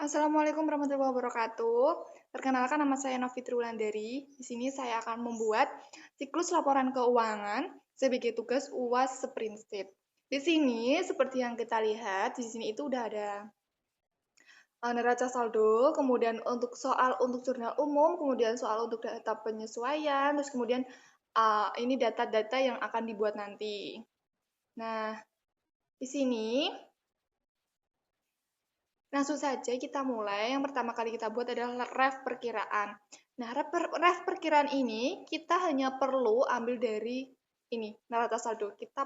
Assalamualaikum warahmatullahi wabarakatuh. Perkenalkan, nama saya Novitri Wulandari. Di sini saya akan membuat siklus laporan keuangan sebagai tugas UAS seprinsip. Di sini seperti yang kita lihat, di sini itu udah ada neraca saldo, kemudian untuk jurnal umum, kemudian soal untuk data penyesuaian, terus kemudian ini data-data yang akan dibuat nanti. Nah, di sini langsung saja kita mulai. Yang pertama kali kita buat adalah ref perkiraan. Nah, ref perkiraan ini kita hanya perlu ambil dari ini, neraca saldo. Kita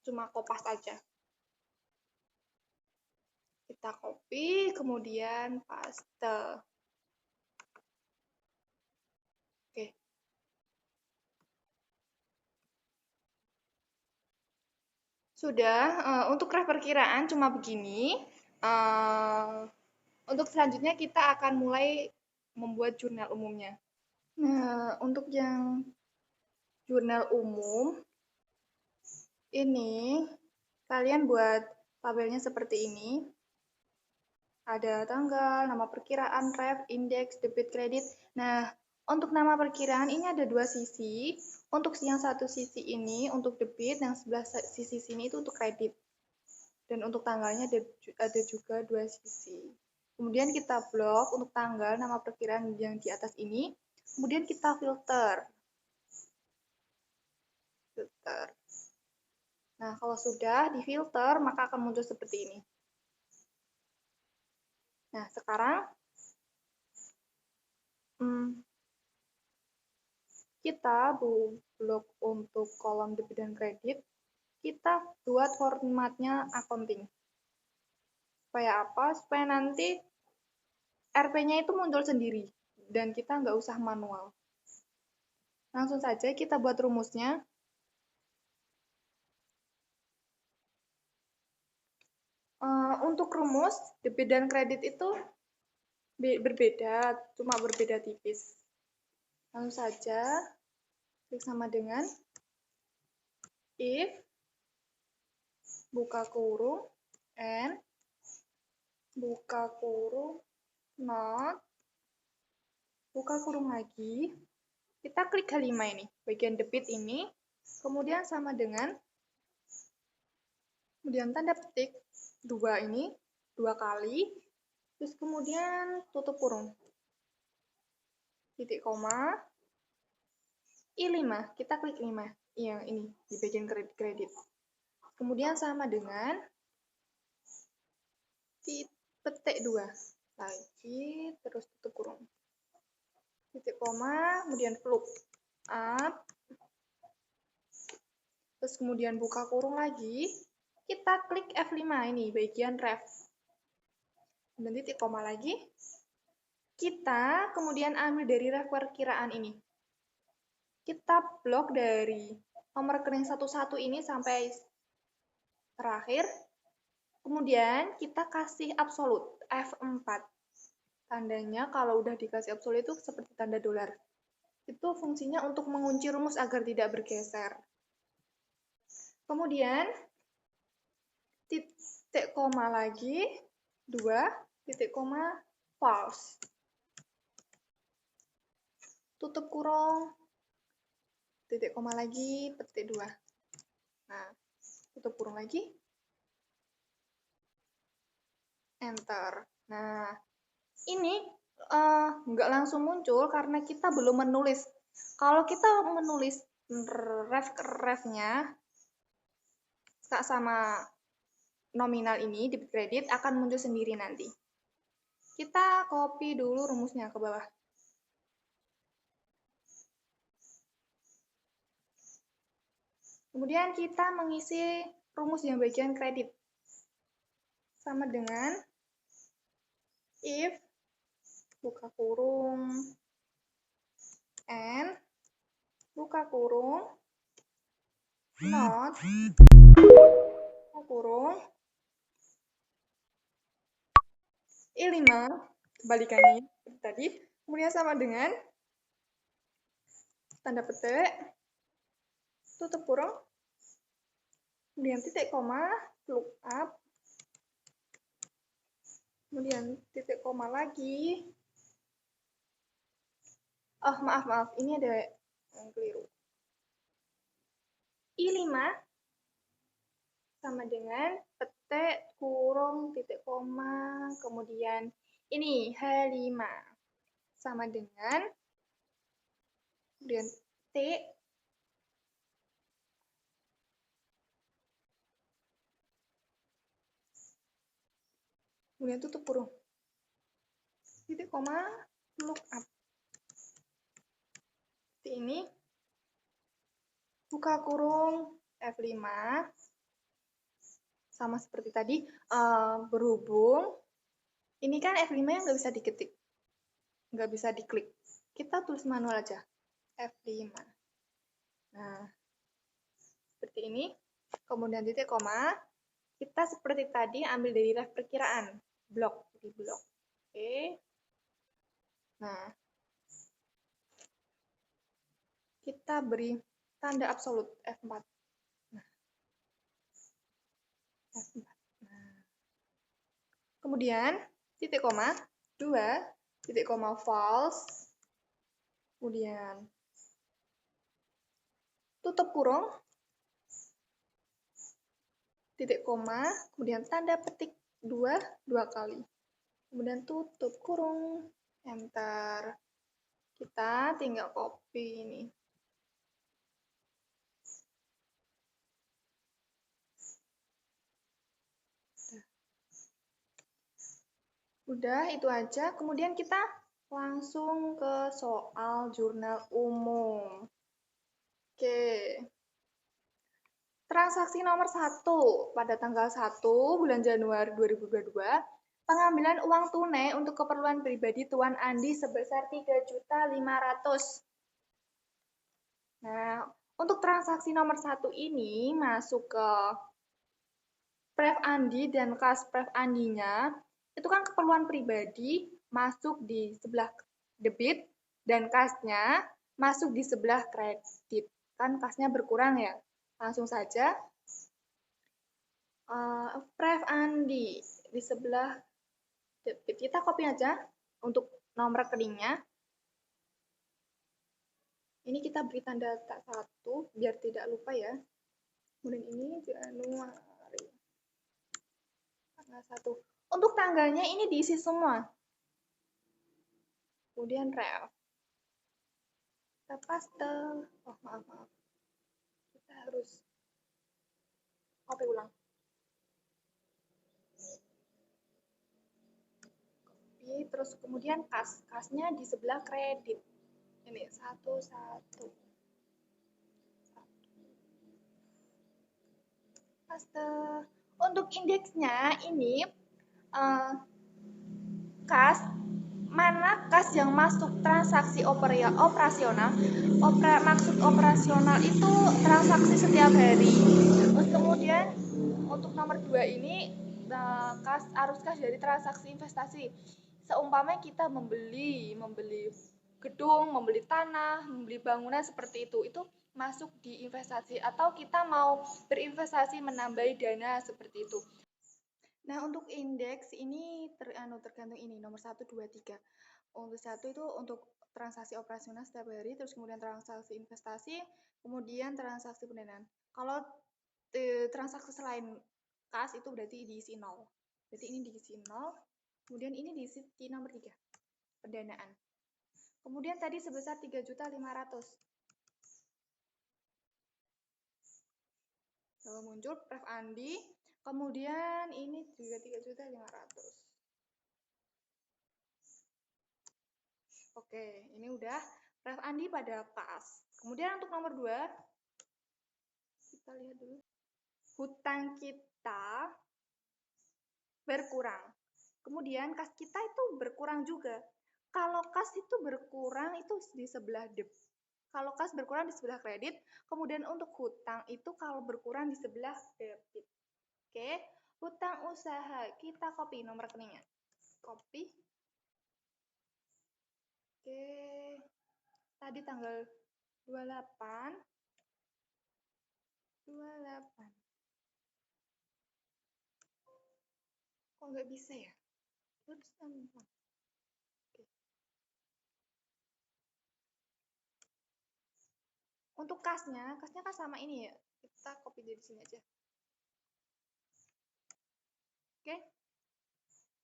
cuma kopas aja. Kita copy, kemudian paste. Oke. Sudah, untuk ref perkiraan cuma begini. Untuk selanjutnya kita akan mulai membuat jurnal umumnya. Nah, untuk yang jurnal umum, ini kalian buat tabelnya seperti ini. Ada tanggal, nama perkiraan, ref, indeks, debit, kredit. Nah, untuk nama perkiraan ini ada dua sisi. Untuk yang satu sisi ini untuk debit, yang sebelah sisi sini itu untuk kredit. Dan untuk tanggalnya ada juga dua sisi. Kemudian kita blok untuk tanggal, nama perkiraan yang di atas ini. Kemudian kita filter. Nah, kalau sudah difilter, maka akan muncul seperti ini. Nah, sekarang kita blok untuk kolom debit dan kredit, kita buat formatnya accounting. Supaya apa? Supaya nanti RP-nya itu muncul sendiri, dan kita nggak usah manual. Langsung saja kita buat rumusnya. Untuk rumus, debit dan kredit itu berbeda, cuma berbeda tipis. Langsung saja, klik sama dengan if, buka kurung, and, buka kurung, not, buka kurung lagi, kita klik H5 ini, bagian debit ini, kemudian sama dengan, kemudian tanda petik, 2 ini, 2 kali, terus kemudian tutup kurung, titik koma, I5, kita klik 5, yang ini, di bagian kredit. Kemudian sama dengan, petik 2, lagi, terus tutup kurung. Titik koma, kemudian plug up, terus kemudian buka kurung lagi, kita klik F5 ini, bagian ref. Dan titik koma lagi, kita kemudian ambil dari ref perkiraan ini. Kita blok dari nomor rekening 11 ini sampai terakhir, kemudian kita kasih absolut, F4. Tandanya kalau udah dikasih absolut itu seperti tanda dolar. Itu fungsinya untuk mengunci rumus agar tidak bergeser. Kemudian, titik koma lagi, 2, titik koma, false. Tutup kurung, titik koma lagi, petik 2. Nah, tutup kurung lagi, enter. Nah, ini nggak langsung muncul karena kita belum menulis. Kalau kita menulis ref-nya sama nominal ini, debit kredit, akan muncul sendiri nanti. Kita copy dulu rumusnya ke bawah. Kemudian kita mengisi rumus yang bagian kredit. Sama dengan if, buka kurung, and, buka kurung, not, buka kurung, I5, kebalikannya tadi, kemudian sama dengan tanda petik, tutup kurung, kemudian titik koma, look up, Kemudian titik koma lagi. Oh, maaf. Ini ada yang keliru. I5 sama dengan petik kurung titik koma, kemudian ini H5 sama dengan kemudian T kemudian tutup kurung titik koma look up. Seperti ini, buka kurung F5 sama seperti tadi, berhubung ini kan F5 yang nggak bisa diketik, nggak bisa diklik, kita tulis manual aja F5. Nah, seperti ini, kemudian titik koma, kita seperti tadi ambil dari ref perkiraan, blok, di blok. Oke. Nah, kita beri tanda absolut F4. Nah, F4. Nah. Kemudian, titik koma, 2, titik koma false, kemudian tutup kurung, titik koma, kemudian tanda petik 2, 2 kali. Kemudian tutup kurung, enter. Kita tinggal copy ini. Udah, itu aja. Kemudian kita langsung ke soal jurnal umum. Oke. Transaksi nomor 1 pada tanggal 1 bulan Januari 2022, pengambilan uang tunai untuk keperluan pribadi Tuan Andi sebesar 3.500.000. Nah, untuk transaksi nomor 1 ini masuk ke Pref Andi dan kas Pref Andinya, itu kan keperluan pribadi masuk di sebelah debit dan kasnya masuk di sebelah kredit. Kan kasnya berkurang ya. Langsung saja Pref Andi di sebelah debit. Kita copy aja untuk nomor rekeningnya. Ini kita beri tanda tak 1 biar tidak lupa ya. Kemudian ini Januari tanggal 1. Untuk tanggalnya ini diisi semua. Kemudian ref. Kita paste. Oh, maaf. Kita harus copy ulang. Copy, terus kemudian kasnya di sebelah kredit. Ini 1. Paste. Untuk indeksnya ini kas mana kas yang masuk transaksi operasional. Maksud operasional itu transaksi setiap hari. Terus kemudian untuk nomor 2 ini arus kas dari transaksi investasi. Seumpamanya kita membeli gedung, membeli tanah, membeli bangunan seperti itu masuk di investasi, atau kita mau berinvestasi menambahi dana seperti itu. Nah, untuk indeks ini tergantung ini nomor 1, 2, 3. Untuk 1 itu untuk transaksi operasional setiap hari, terus kemudian transaksi investasi, kemudian transaksi pendanaan. Kalau transaksi selain kas itu berarti diisi 0. Berarti ini diisi 0, kemudian ini diisi di nomor 3, pendanaan. Kemudian tadi sebesar 3.500.000. Lalu muncul Pref Andi, kemudian ini juga 3.500.000. Oke, ini udah Pref Andi pada kas. Kemudian untuk nomor 2, kita lihat dulu. Hutang kita berkurang. Kemudian kas kita itu berkurang juga. Kalau kas itu berkurang itu di sebelah debit. Kalau kas berkurang di sebelah kredit, kemudian untuk hutang itu kalau berkurang di sebelah debit. Oke, hutang usaha kita copy nomor rekeningnya. Copy. Oke. Tadi tanggal 28. Kok nggak bisa ya? Untuk kasnya kan sama ini ya. Kita copy dari sini aja. Oke.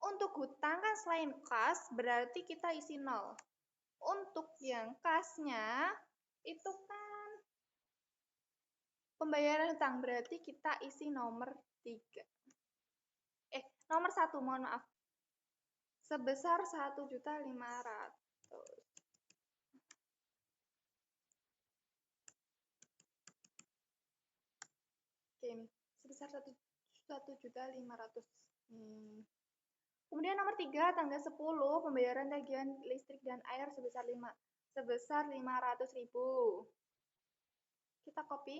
Untuk hutang kan selain kas berarti kita isi 0. Untuk yang kasnya itu kan pembayaran hutang berarti kita isi nomor 3. Nomor 1, mohon maaf. Sebesar 1.500.000. Oke, ini sebesar 1.500.000. Kemudian nomor 3, tanggal 10, pembayaran tagihan listrik dan air sebesar 500.000. Kita copy.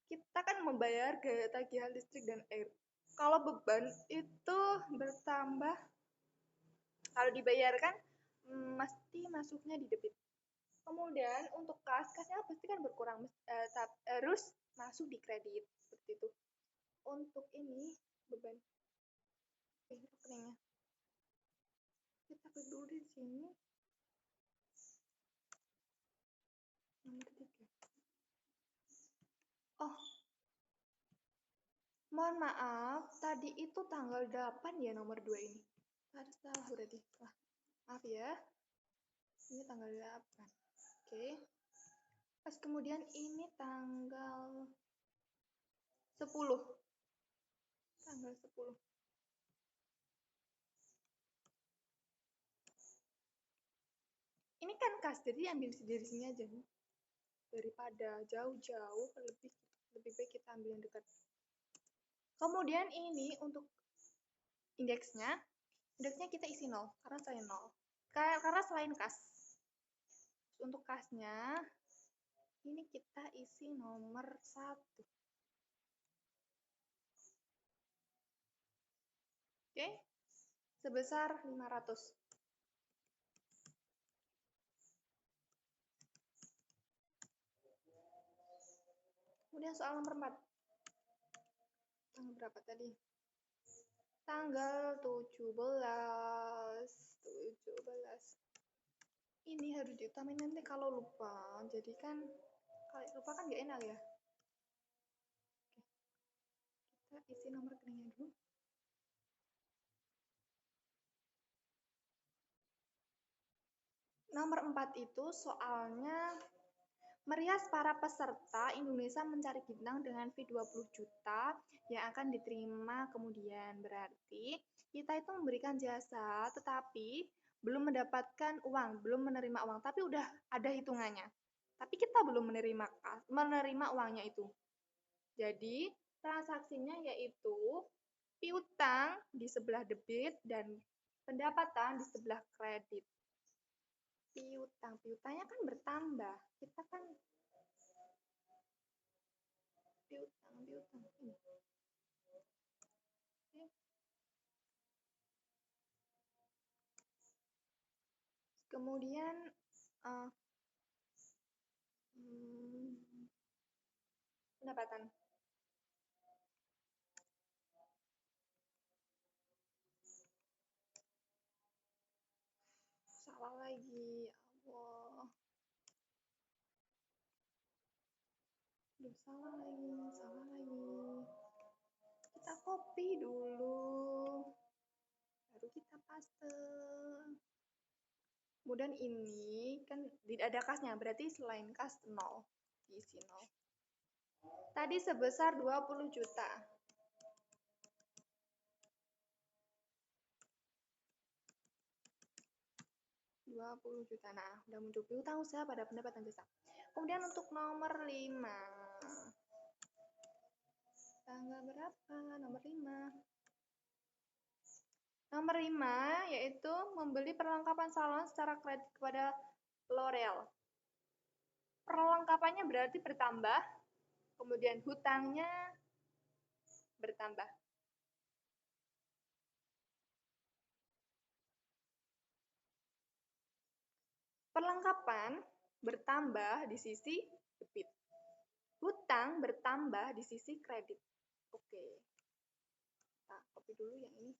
Kita kan membayar tagihan listrik dan air. Kalau beban itu bertambah, kalau dibayarkan mesti masuknya di debit. Kemudian untuk kasnya pasti kan berkurang, harus masuk di kredit seperti itu. Untuk ini beban rekeningnya kita klik dulu di sini. Nomor 3. Oh, mohon maaf, tadi itu tanggal 8 ya nomor 2 ini. Harus salah berarti. Maaf ya. Ini tanggal 8. Oke. Pas kemudian ini tanggal 10. Tanggal 10. Ini kan kas, jadi ambil dari sini aja. Daripada jauh-jauh, lebih baik kita ambil yang dekat. Kemudian ini untuk indeksnya kita isi 0, karena selain 0. Karena selain kas. Untuk kasnya, ini kita isi nomor 1. Oke, sebesar 500. Kemudian soal nomor 4. Tanggal berapa tadi? Tanggal 17. Ini harus diutamain nanti kalau lupa. Jadi kan, kalau lupa kan gak enak ya. Oke. Kita isi nomor rekeningnya dulu. Nomor 4 itu soalnya merias para peserta Indonesia Mencari Bintang dengan fee 20 juta yang akan diterima kemudian. Berarti kita itu memberikan jasa tetapi belum mendapatkan uang, belum menerima uang, tapi udah ada hitungannya. Tapi kita belum menerima uangnya itu. Jadi transaksinya yaitu piutang di sebelah debit dan pendapatan di sebelah kredit. Piutangnya kan bertambah. Kita kan piutang. Kemudian pendapatan. Salah lagi, Allah. Salah lagi. Kita copy dulu. Baru kita paste. Kemudian ini kan tidak ada kasnya, berarti selain kas 0. Diisi 0. Tadi sebesar 20 juta. 20 juta. Nah, udah muncul piutang usaha pada pendapatan jasa. Kemudian untuk nomor 5. Tanggal berapa? Nomor 5. Nomor 5 yaitu membeli perlengkapan salon secara kredit kepada L'Oreal. Perlengkapannya berarti bertambah, kemudian hutangnya bertambah. Perlengkapan bertambah di sisi debit. Hutang bertambah di sisi kredit. Oke. Kita copy dulu yang ini.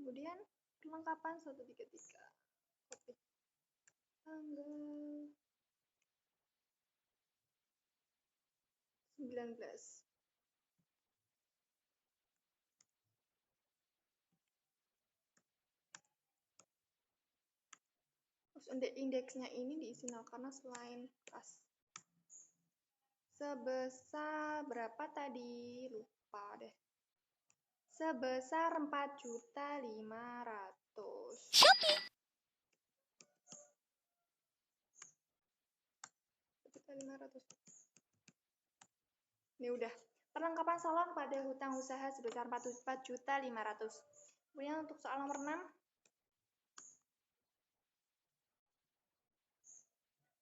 Kemudian perlengkapan 133. Copy. Tanggal 19. Terus indeksnya ini diisi 0 karena selain kas. Sebesar berapa tadi? Lupa deh. Sebesar 4.500.000. Ini udah. Perlengkapan salon pada hutang usaha sebesar 4.500.000. Kemudian untuk soal nomor 6.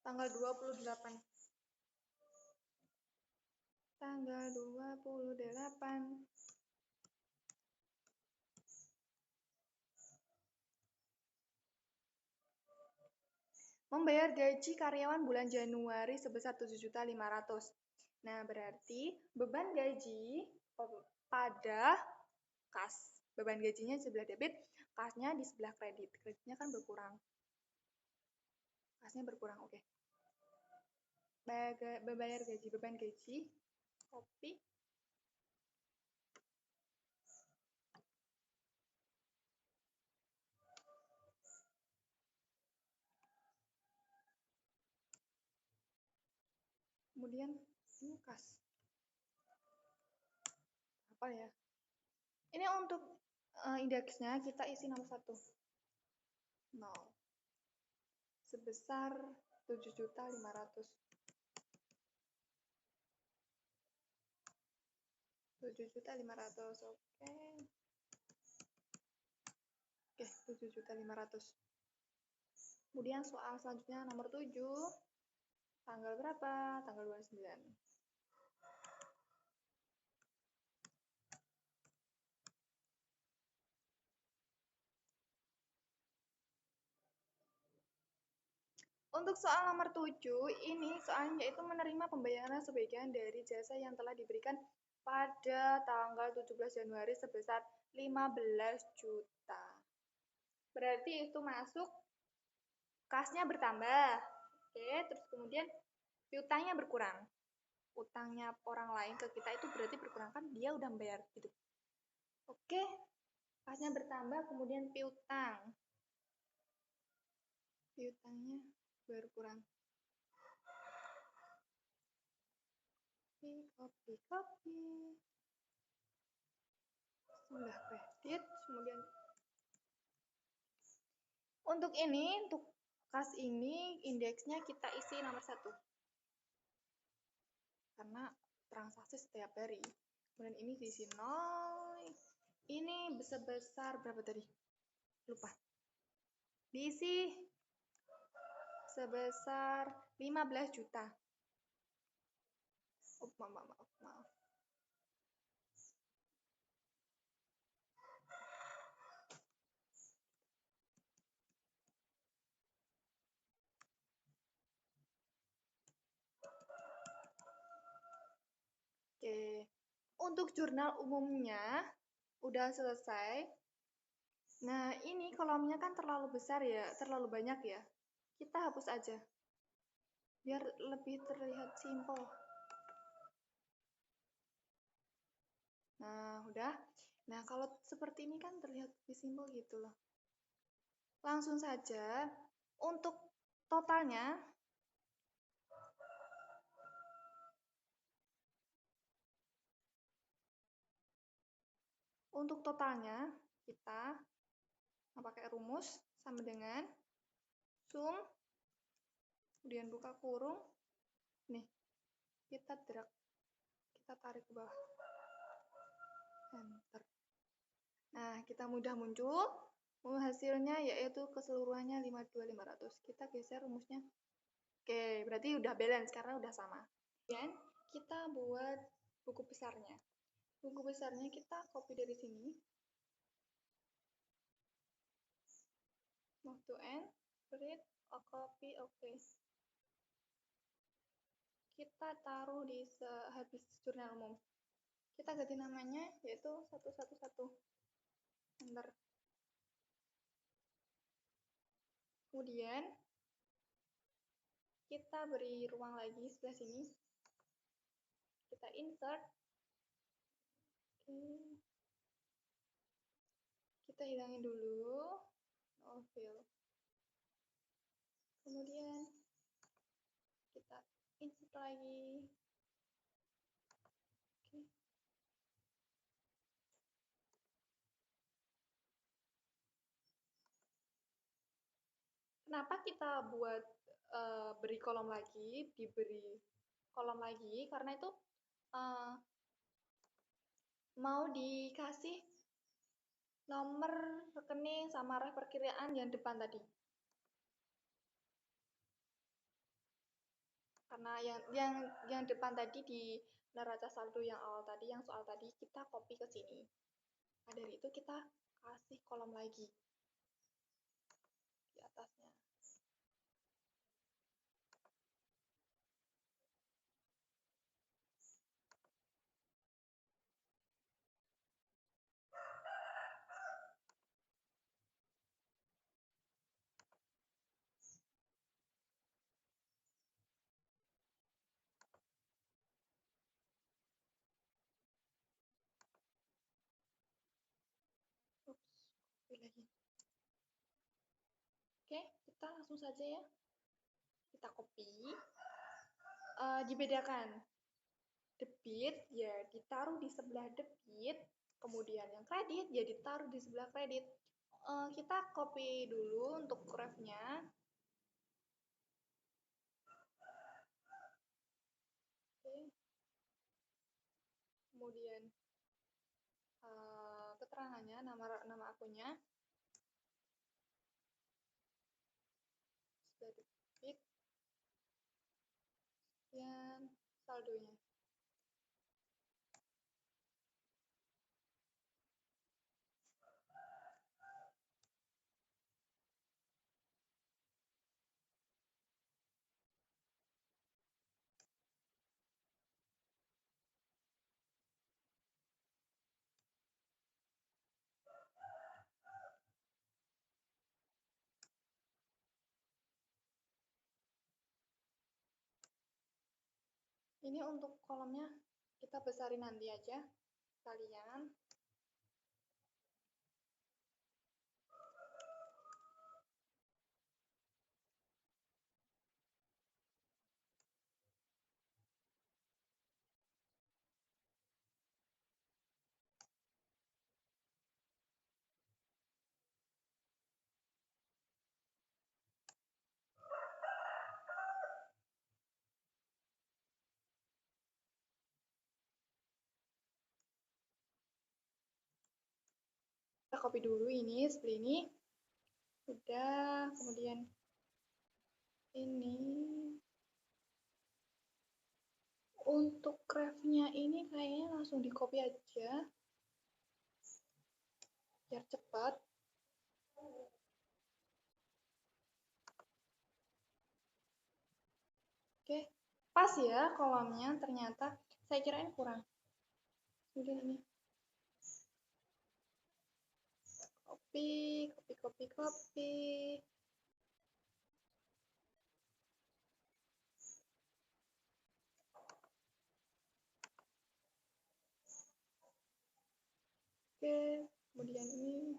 Tanggal 28. Tanggal 28. Membayar gaji karyawan bulan Januari sebesar 7.500.000. Nah, berarti beban gaji pada kas. Beban gajinya di sebelah debit, kasnya di sebelah kredit. Kreditnya kan berkurang. Kasnya berkurang, oke. Membayar gaji, beban gaji, copy. Kemudian ini kas. Apa ya? Ini untuk indeksnya kita isi nomor 1. 0. Sebesar 7.500.000. 7.500.000, oke. Oke, 7.500.000. Kemudian soal selanjutnya nomor 7. Tanggal berapa? Tanggal 29. Untuk soal nomor 7, ini soalnya yaitu menerima pembayaran sebagian dari jasa yang telah diberikan pada tanggal 17 Januari sebesar 15 juta. Berarti itu masuk kasnya bertambah. Oke, terus kemudian piutangnya berkurang. Utangnya orang lain ke kita itu berarti berkurang, kan dia udah membayar gitu. Oke, kasnya bertambah, kemudian piutang. Piutangnya berkurang. Copy. Sudah kredit, kemudian untuk ini, untuk kas ini indeksnya kita isi nomor 1. Karena transaksi setiap hari. Kemudian ini diisi 0. Ini sebesar berapa tadi? Lupa. Diisi sebesar 15 juta. Oh, maaf. Oke. Untuk jurnal umumnya udah selesai. Nah, ini kolomnya kan terlalu besar ya, terlalu banyak ya. Kita hapus aja. Biar lebih terlihat simpel. Nah, udah. Nah, kalau seperti ini kan terlihat lebih simpel gitu loh. Langsung saja. Untuk totalnya, kita pakai rumus sama dengan sum, kemudian buka kurung. Nih, kita drag, kita tarik ke bawah. Enter. Nah, kita mudah muncul. Hasilnya yaitu keseluruhannya 52.500. Kita geser rumusnya. Oke, berarti udah balance karena udah sama. Kemudian kita buat buku besarnya. Buku besarnya kita copy dari sini. Move to end, print, copy, oke. Kita taruh di habis jurnal umum. Kita ganti namanya yaitu 111. Enter. Kemudian kita beri ruang lagi sebelah sini. Kita insert. Oke. Kita hilangin dulu. No fill. Kemudian kita insert lagi. Oke. Kenapa kita buat beri kolom lagi, diberi kolom lagi? Karena itu mau dikasih nomor rekening sama perkiraan yang depan tadi. Karena yang depan tadi di neraca saldo yang awal tadi, yang soal tadi, kita copy ke sini. Nah, dari itu kita kasih kolom lagi di atasnya. Ups, copy lagi. Oke, kita langsung saja ya. Kita copy. Dibedakan. Debit ya ditaruh di sebelah debit, kemudian yang kredit ya ditaruh di sebelah kredit. Kita copy dulu untuk grafnya. Oke. Kemudian keterangannya, nama akunnya, sebelah debit, dan saldonya. Ini untuk kolomnya kita besarin nanti aja kalian. Kita copy dulu ini, seperti ini. Udah, kemudian ini. Untuk grafnya ini kayaknya langsung di copy aja. Biar cepat. Oke, pas ya kolomnya ternyata. Saya kirain kurang. Kemudian ini. Copy. Oke, kemudian ini.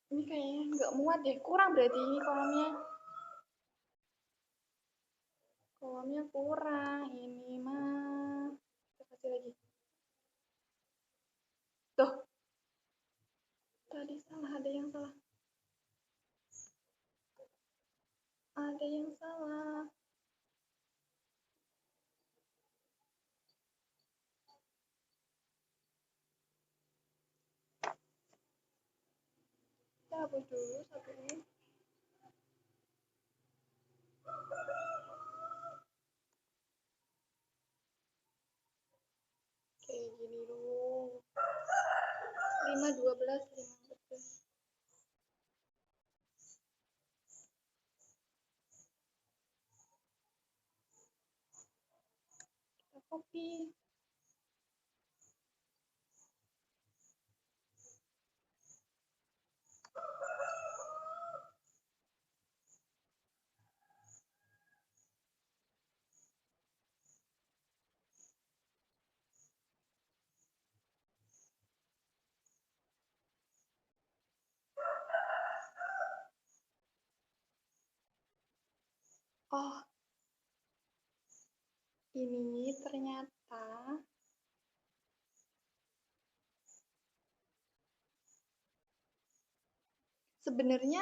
Ini kayaknya nggak muat deh, kurang berarti ini kolomnya. Kolomnya kurang, ini mah. Kita kasih lagi. Tuh. Tadi salah, ada yang salah. Ada yang salah. Kita hapus dulu satu ini. Kayak gini dulu. 5, 12, 15. copy. Oh, ini ternyata sebenarnya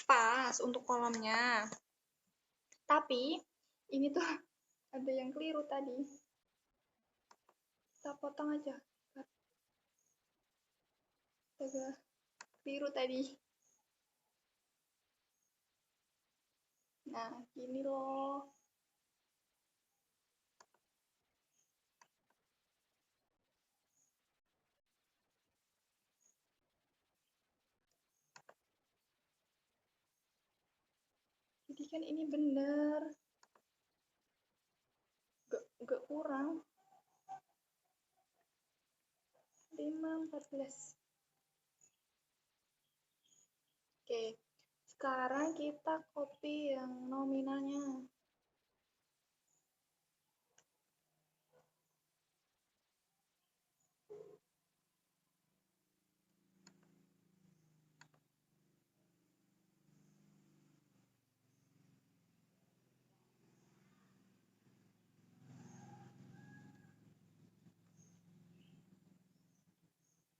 pas untuk kolomnya. Tapi ini tuh ada yang keliru tadi. Kita potong aja. Astaga, keliru tadi. Nah, gini loh. Jadi kan ini bener. Gak kurang. 5, 14. Oke, sekarang kita copy yang nominalnya.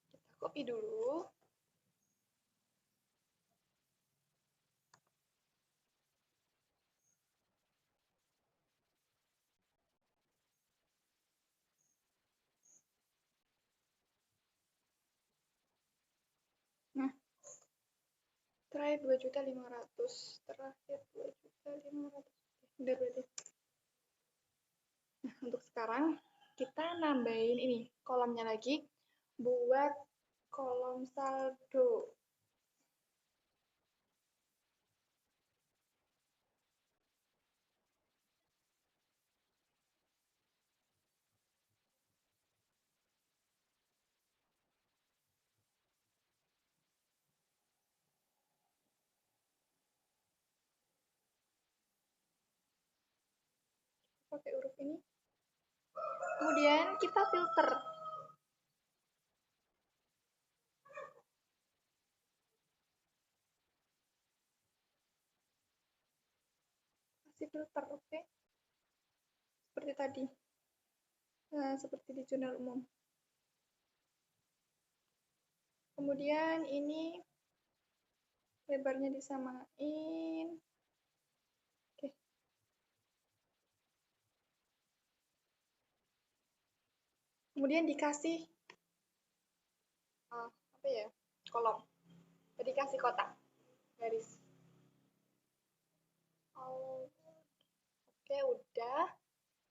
Kita copy dulu. Nah, terakhir 2.500.000. Terakhir 2.500.000. Udah berarti. Nah, untuk sekarang kita nambahin ini kolomnya lagi buat kolom saldo. Pakai huruf ini. Kemudian kita filter. Kasih filter, oke? Seperti tadi. Nah, seperti di jurnal umum. Kemudian ini lebarnya disamain. Oke. Kemudian dikasih apa ya? Kolom. Dikasih kotak garis. Oh, oke, udah.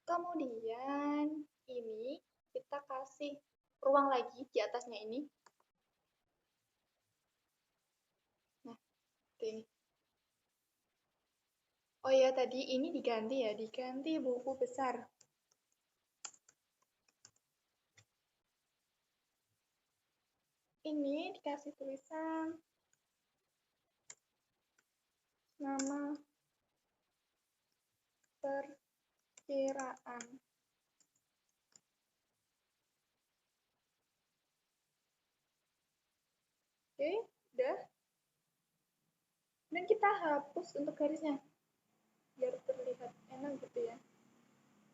Kemudian ini kita kasih ruang lagi di atasnya ini. Nah, ini. Oh ya, tadi ini diganti ya, diganti buku besar. Ini dikasih tulisan nama perkiraan. Oke, udah. Dan kita hapus untuk garisnya biar terlihat enak gitu ya.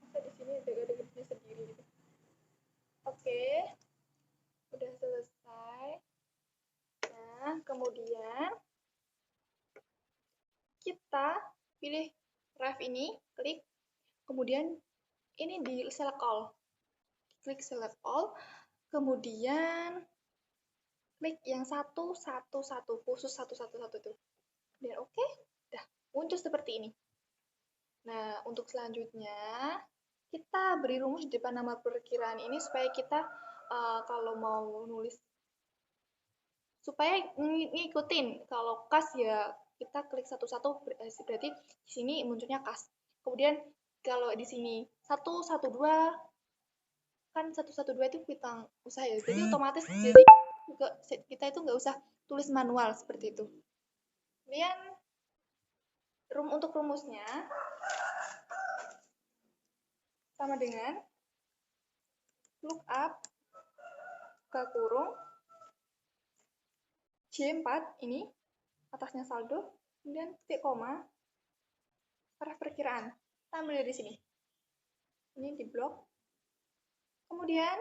Masa di sini ada garisnya sendiri gitu. Oke, udah selesai. Nah, kemudian kita pilih ref ini, klik, kemudian ini di select all. Klik select all, kemudian klik yang satu khusus satu tuh. Dan oke, udah muncul seperti ini. Nah, untuk selanjutnya kita beri rumus di depan nama perkiraan ini supaya kita kalau mau nulis supaya ngikutin kalau kas ya kita klik satu-satu berarti di sini munculnya kas. Kemudian kalau di sini 112 kan 112 itu kuitang usaha ya. Jadi otomatis jadi kita itu nggak usah tulis manual seperti itu. Kemudian untuk rumusnya sama dengan lookup buka kurung J4 ini atasnya saldo, kemudian titik koma arah perkiraan. Kita ambil dari sini. Ini di blok. Kemudian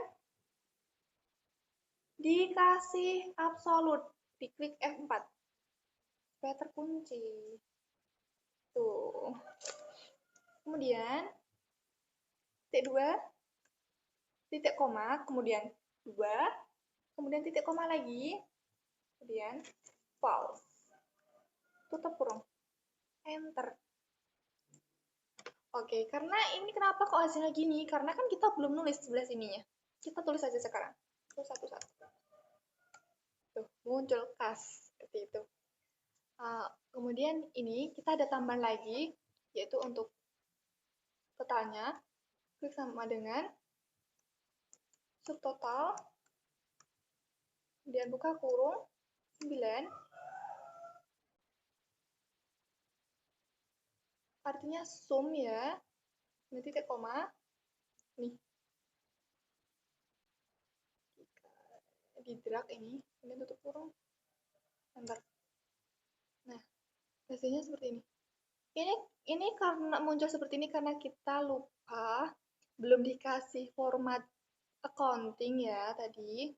dikasih absolut, diklik F4 supaya terkunci. Tuh. Kemudian titik 2 titik koma, kemudian 2, kemudian titik koma lagi, kemudian pause. Tutup kurung. Enter. Oke, karena ini kenapa kok hasilnya gini? Karena kan kita belum nulis sebelah sininya. Kita tulis aja sekarang. Terus satu-satu. Tuh, muncul kas. Seperti itu. Kemudian ini kita ada tambahan lagi, yaitu untuk totalnya. Klik sama dengan subtotal. Kemudian buka kurung 9. Artinya sum ya. Ini titik koma. Nih. Di drag ini. Kemudian tutup kurung. Enter. Nah, hasilnya seperti ini. Ini karena muncul seperti ini karena kita lupa belum dikasih format accounting ya tadi.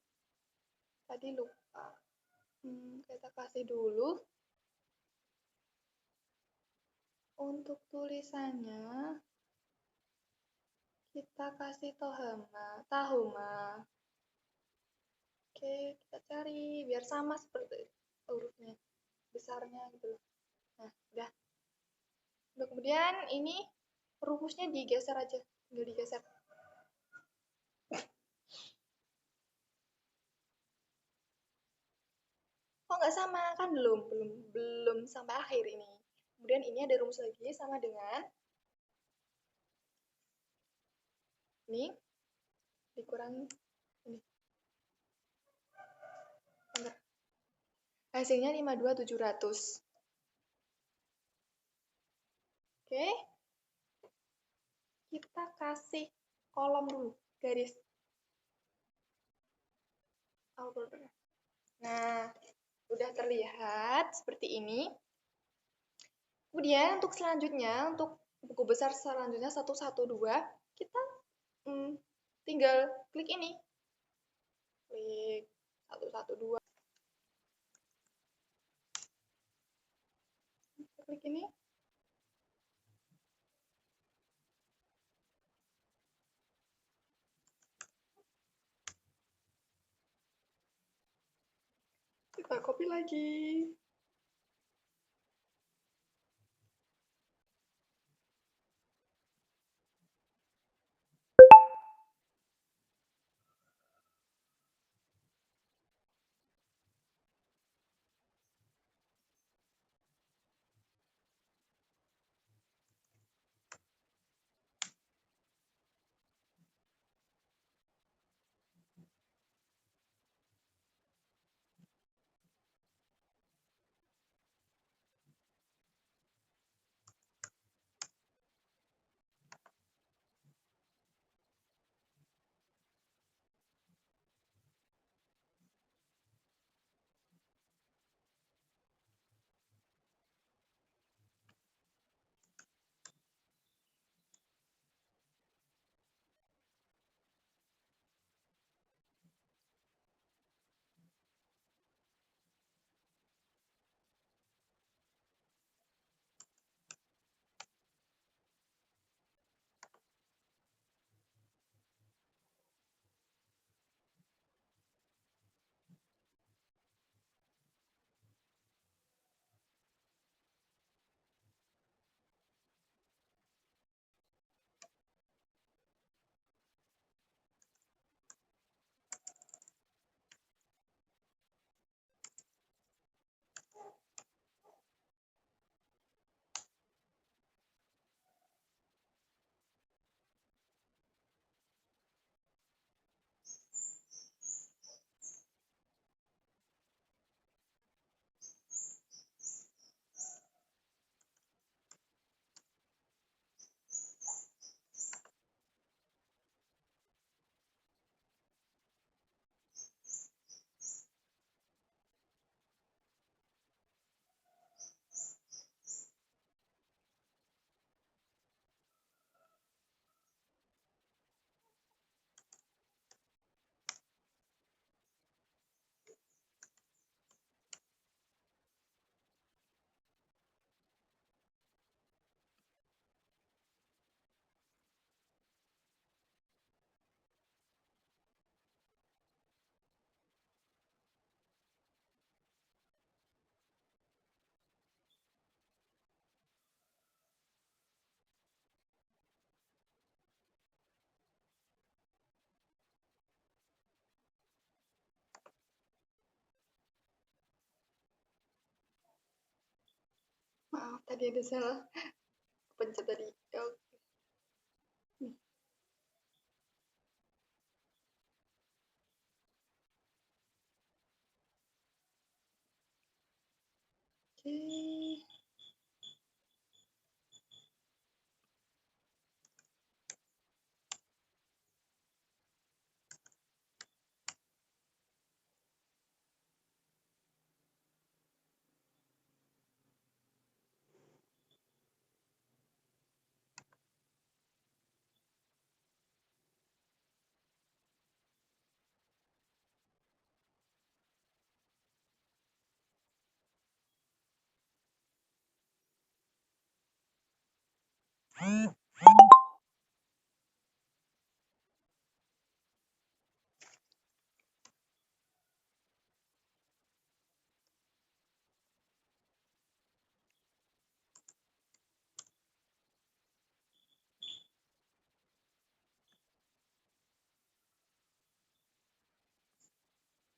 Tadi lupa. Kita kasih dulu. Untuk tulisannya kita kasih tahuma. Oke, kita cari biar sama seperti hurufnya, besarnya gitu. Nah, udah. Kemudian ini rumusnya digeser aja, tinggal digeser. Kok nggak sama? Kan belum sampai akhir ini. Kemudian ini ada rumus lagi sama dengan ini dikurangi ini. Hasilnya 52.700. Oke. Kita kasih kolom dulu, garis. Nah, udah terlihat seperti ini. Kemudian untuk selanjutnya, untuk buku besar selanjutnya 112, kita tinggal klik ini. Klik 112. Klik ini. Kita copy lagi. Tadi ada salah pencet tadi. Oke. Nih. Oke.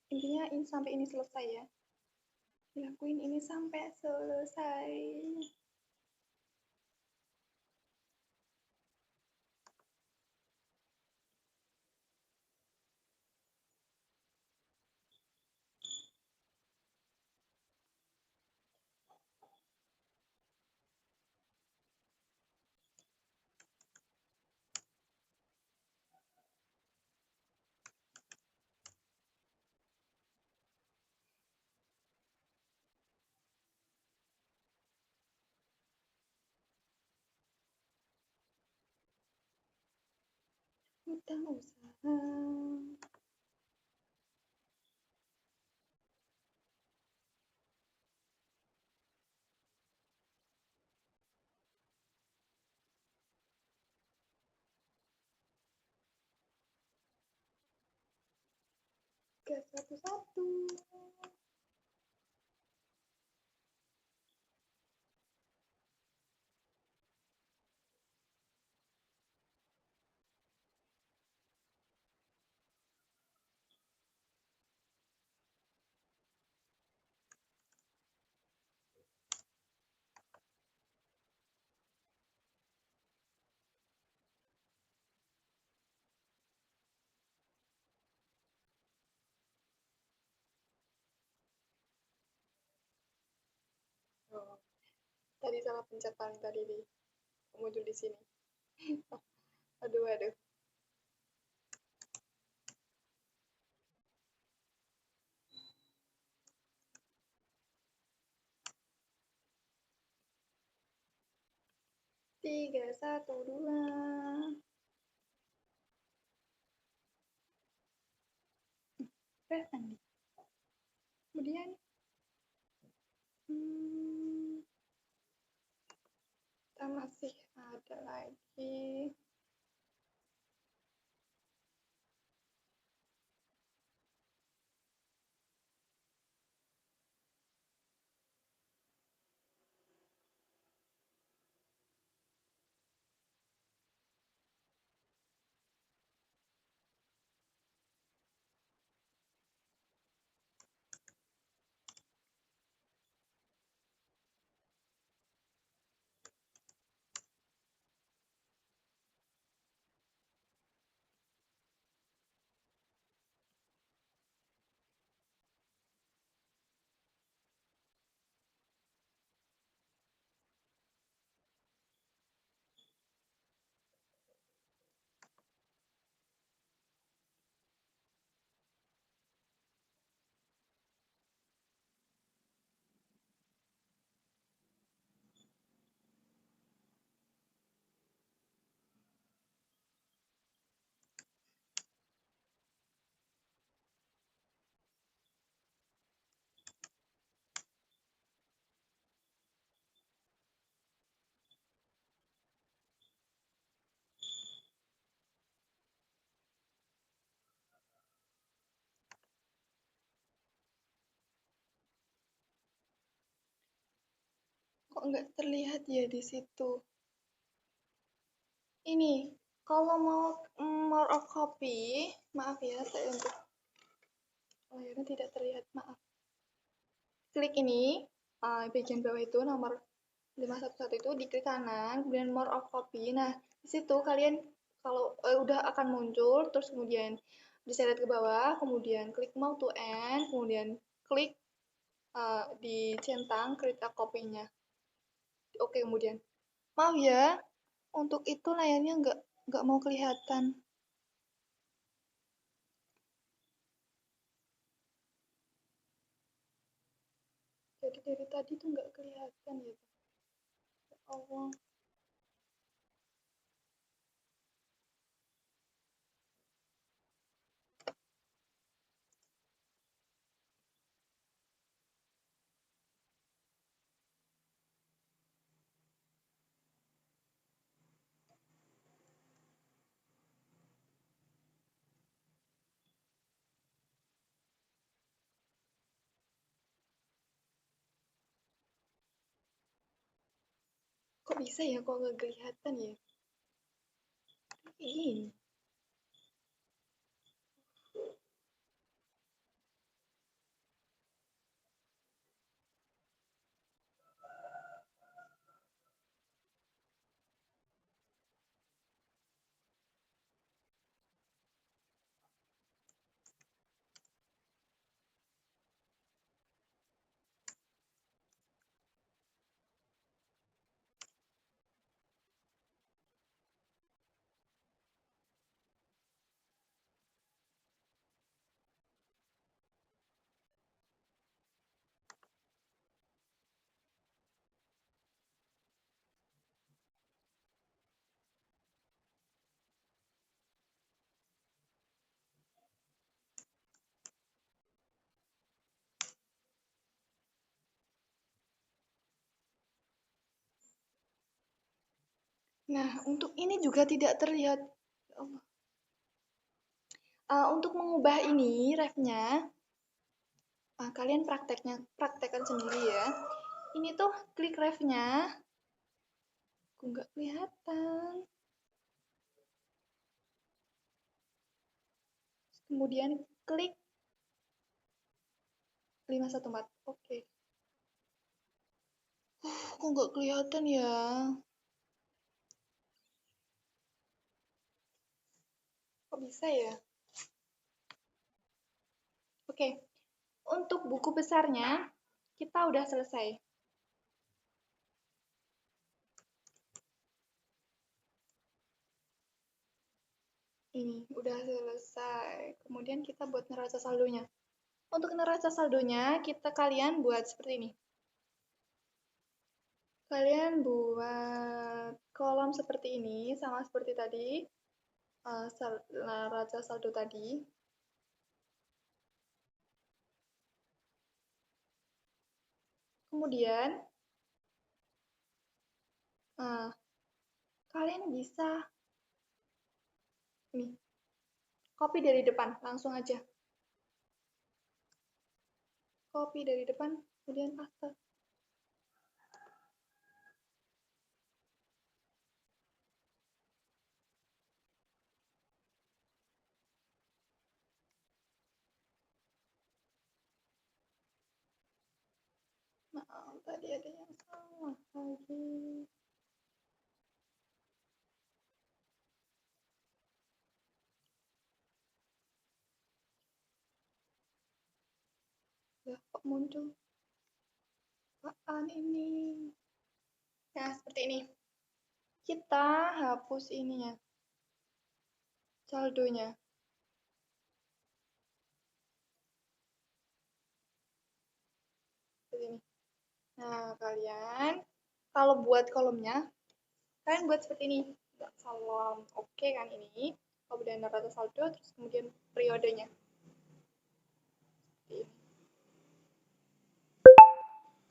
Intinya ini sampai ini selesai ya. Dilakuin ini sampai selesai. Utang usaha. Gas satu-satu. Oh, tadi salah pencet paling tadi di muncul di sini. Aduh, aduh. Tiga, satu, dua. Andi. Kemudian kita masih ada lagi. Kok nggak terlihat ya di situ? Ini, kalau mau more of copy, maaf ya, saya untuk layarnya tidak terlihat, maaf. Klik ini, bagian bawah itu nomor 511 itu diklik kanan, kemudian more of copy. Nah, di situ kalian kalau udah akan muncul, terus kemudian diseret ke bawah, kemudian klik move to end, kemudian klik dicentang, klik copy-nya. Oke, kemudian maaf ya, untuk itu layarnya nggak mau kelihatan. Jadi dari tadi tuh nggak kelihatan ya. Ya Allah. Kok bisa ya, kok nggak kelihatan ya? Ini. Nah, untuk ini juga tidak terlihat. Untuk mengubah ini refnya, kalian praktekkan sendiri ya. Ini tuh klik refnya, nggak kelihatan. Kemudian klik 514. Oke. Kok nggak kelihatan ya? Kok bisa ya? Oke. Untuk buku besarnya, kita udah selesai. Ini udah selesai. Kemudian kita buat neraca saldonya. Untuk neraca saldonya, kalian buat seperti ini. Kalian buat kolom seperti ini, sama seperti tadi, neraca saldo tadi. Kemudian, kalian bisa ini, copy dari depan, langsung aja. Copy dari depan, kemudian paste. Maaf, tadi ada yang salah lagi. Ya, kok muncul? Apaan ini? Nah, seperti ini. Kita hapus ininya, saldonya. Seperti ini. Nah, kalian kalau buat kolomnya, kalian buat seperti ini. Salam, oke kan ini. Kemudian neraca saldo, terus kemudian periodenya.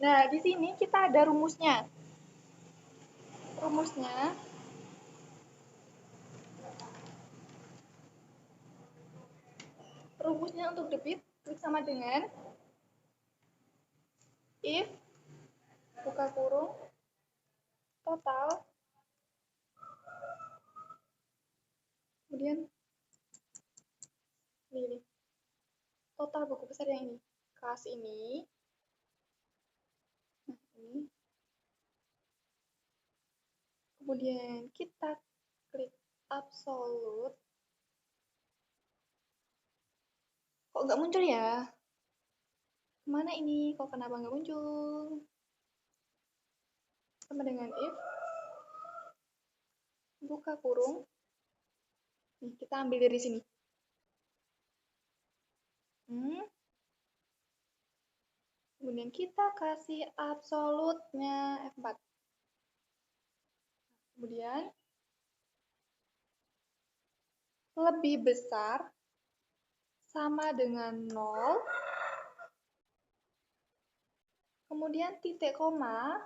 Nah, di sini kita ada rumusnya. Rumusnya untuk debit sama dengan if buka kurung total, kemudian ini total buku besar yang ini, kas ini, nah ini Kemudian kita klik absolute. Kok nggak muncul ya? Kemana ini? Kok kenapa nggak muncul? Sama dengan if, buka kurung. Nih, kita ambil dari sini. Kemudian kita kasih absolutnya F4. Kemudian lebih besar sama dengan 0. Kemudian titik koma.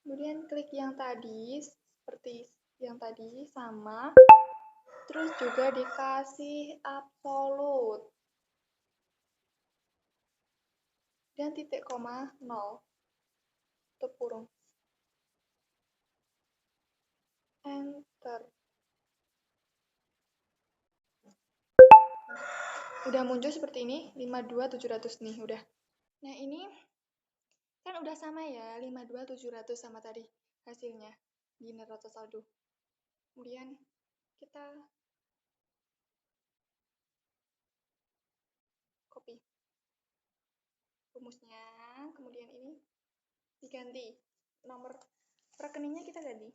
Kemudian klik yang tadi, seperti yang tadi, sama. Terus juga dikasih absolut. Dan titik koma 0. Tutup kurung. Enter. Udah muncul seperti ini, 52.700 nih, udah. Nah, ini kan udah sama ya, 52.700 sama tadi hasilnya di neraca saldo. Kemudian kita copy rumusnya, kemudian ini diganti. Nomor rekeningnya kita ganti.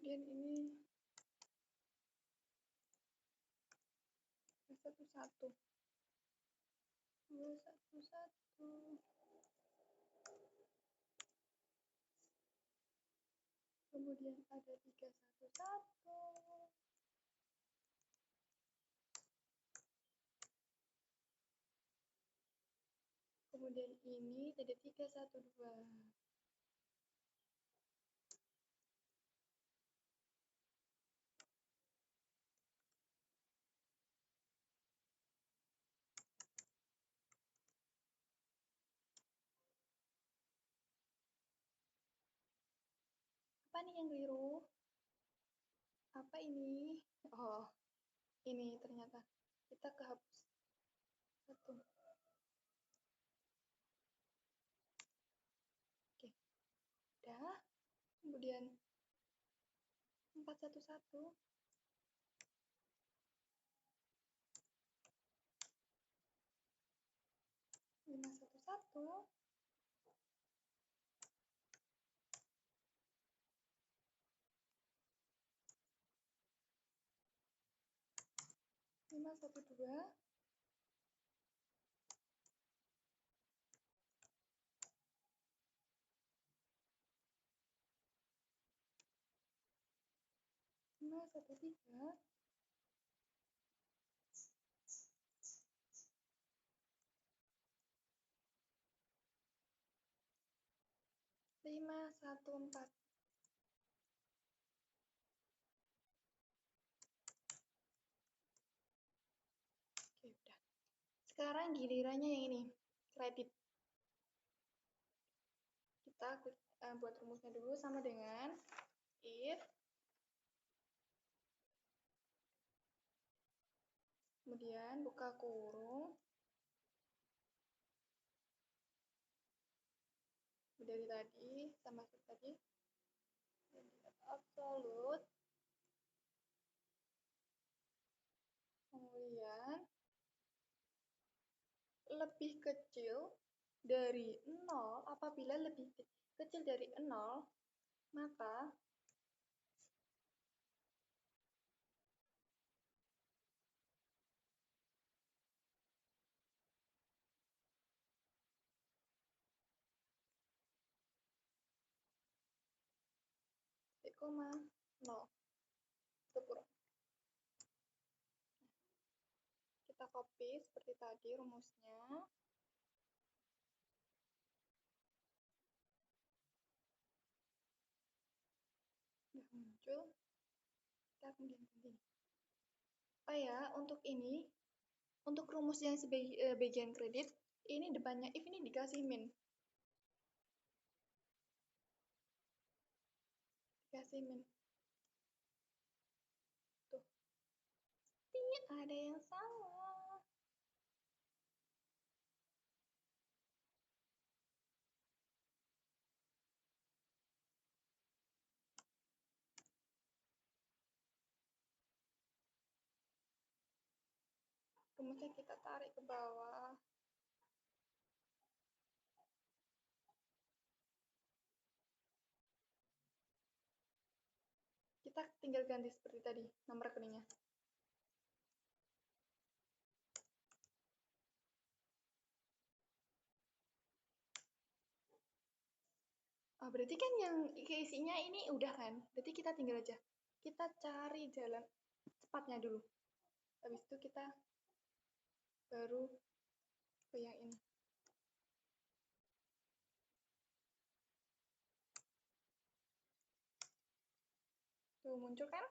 Kemudian ini 11 211. Kemudian ada 311. Kemudian ini ada 312. Apa nih yang keliru? Apa ini? Oh, ini ternyata. Kita kehapus satu. Oke, udah. Kemudian 411. 511. 512. Lima satu tiga. 514. Oke, udah. Sekarang gilirannya yang ini, kredit. Kita buat rumusnya dulu sama dengan if, kemudian buka kurung, dari tadi sama seperti tadi, absolute, kemudian lebih kecil dari 0. Apabila lebih kecil dari 0, maka 1,0. Itu kurang. Kita copy seperti tadi rumusnya. Udah muncul. Kita kemudian continue. Oh ya, untuk ini, untuk rumus yang bagian kredit, ini depannya if ini dikasih min. Dikasih min. Tuh. Tidak ada yang salah. Rumusnya kita tarik ke bawah. Kita tinggal ganti seperti tadi, nomor rekeningnya. Oh, berarti kan yang keisinya ini udah kan? Berarti kita tinggal aja. Kita cari jalan cepatnya dulu. Habis itu kita baru ke yang ini. Tuh, muncul kan?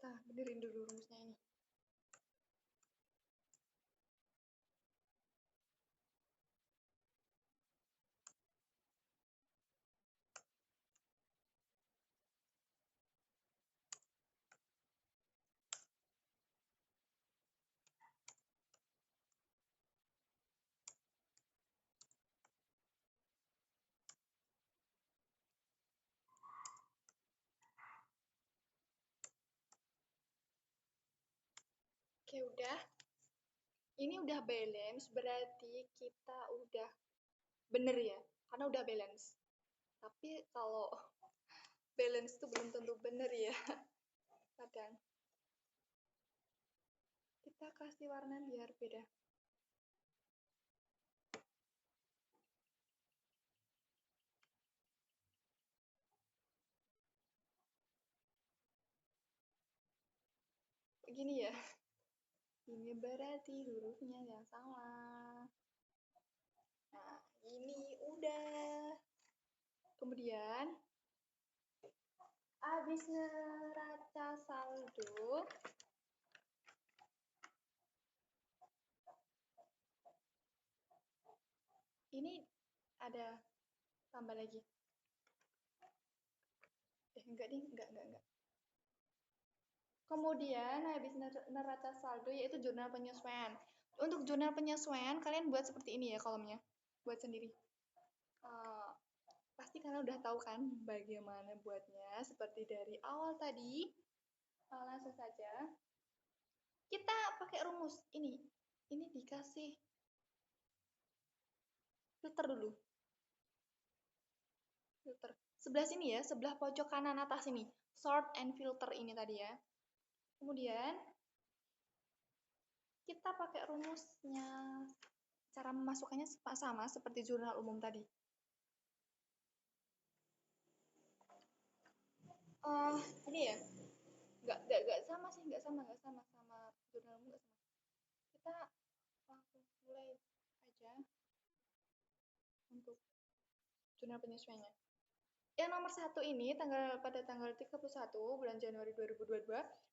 Kita benerin dulu rumusnya ini. Oke, udah. Ini udah balance, berarti kita udah bener ya, karena udah balance. Tapi kalau balance itu belum tentu bener ya, kadang. Kita kasih warna biar beda. Begini ya. Ini berarti hurufnya yang salah. Nah, ini udah. Kemudian, habis neraca saldo, ini ada tambah lagi. Enggak ding, enggak. Kemudian habis neraca saldo yaitu jurnal penyesuaian. Untuk jurnal penyesuaian kalian buat seperti ini ya kolomnya. Buat sendiri. Pasti kalian udah tahu kan bagaimana buatnya. Seperti dari awal tadi. Langsung saja. Kita pakai rumus ini. Ini dikasih filter dulu. Filter. Sebelah sini ya, sebelah pojok kanan atas ini. Sort and filter ini tadi ya. Kemudian kita pakai rumusnya. Cara memasukkannya sama seperti jurnal umum tadi. Ini ya. Nggak sama sih, nggak sama sama jurnal umum, nggak sama. Kita langsung mulai aja untuk jurnal penyesuaiannya. Yang nomor 1 ini pada tanggal 31 bulan Januari 2022,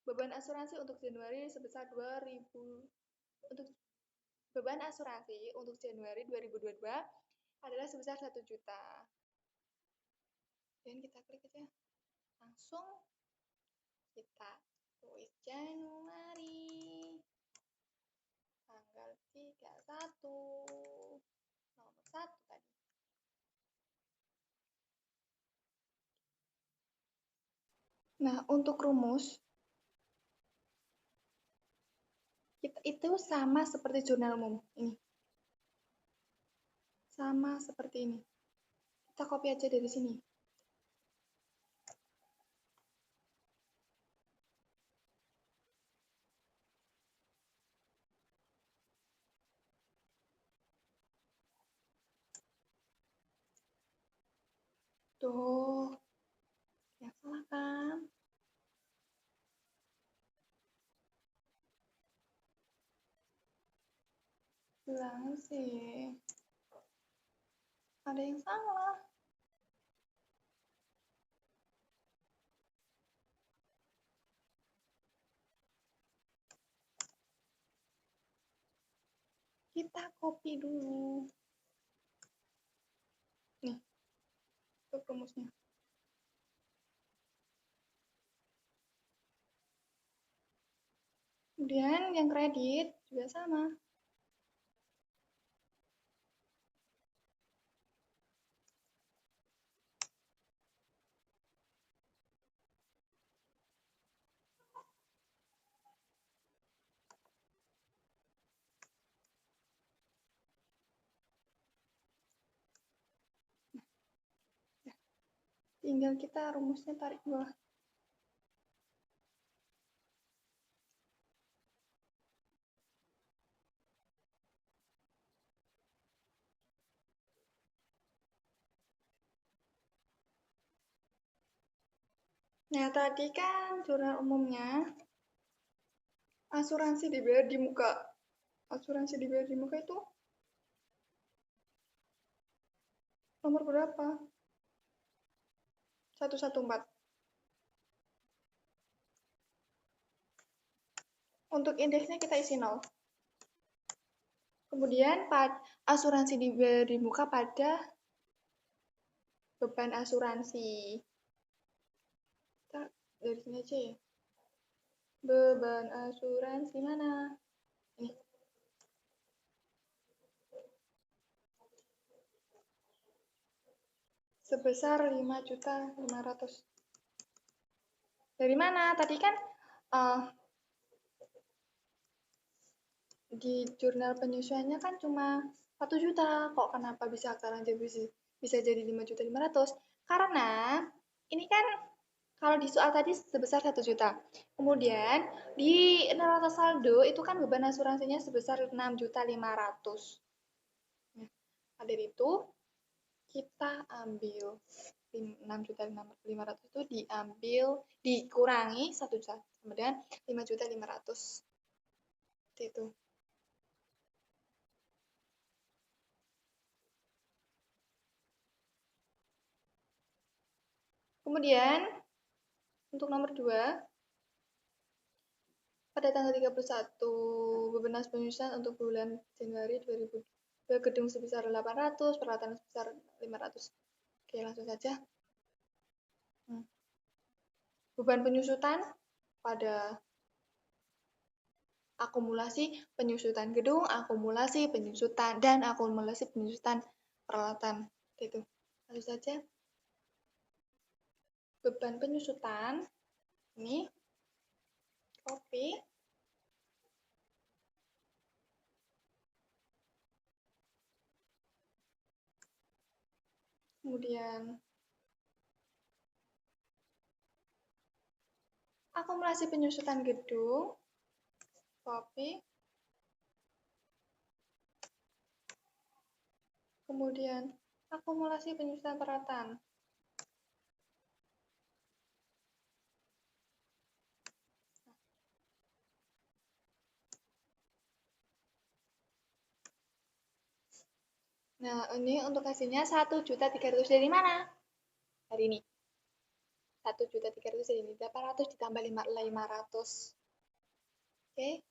beban asuransi untuk Januari sebesar 2000 untuk beban asuransi untuk Januari 2022 adalah sebesar 1 juta. Dan kita klik aja. Langsung kita tulis Januari tanggal 31 nomor 1 tadi. Nah, untuk rumus itu sama seperti jurnal umum ini. Sama seperti ini. Kita copy aja dari sini. Tuh. Yang salah kan? Bilang sih. Ada yang salah. Kita copy dulu. Nih. Itu rumusnya. Kemudian yang kredit juga sama. Tinggal kita rumusnya tarik bawah. Nah, tadi kan jurnal umumnya asuransi dibayar di muka. Asuransi dibayar di muka itu nomor berapa? 114. Untuk indeksnya kita isi 0. Kemudian asuransi dibayar di muka pada beban asuransi. Kita dari sini aja ya. Beban asuransi mana? Ini. Sebesar 5.500.000. Dari mana? Tadi kan di jurnal penyesuaiannya kan cuma 1 juta. Kok kenapa bisa sekarang bisa jadi 5.500.000? Karena ini kan kalau di soal tadi sebesar 1 juta. Kemudian di neraca saldo itu kan beban asuransinya sebesar 6.500.000. Nah, dari itu kita ambil 6.500.000 itu dikurangi 1 juta. Kemudian 5.500.000. Seperti itu. Kemudian untuk nomor 2, pada tanggal 31 beban penyesuaian untuk bulan Januari 2022 gedung sebesar 800, peralatan sebesar 500. Oke, langsung saja. beban penyusutan pada akumulasi penyusutan gedung, akumulasi penyusutan, dan akumulasi penyusutan peralatan. Itu. Lalu saja beban penyusutan ini copy. Kemudian akumulasi penyusutan gedung, copy. Kemudian akumulasi penyusutan peralatan. Nah, ini untuk hasilnya 1.300.000 dari mana? Hari ini. 1.300.000 dari ini. 800 ditambah 500. Oke.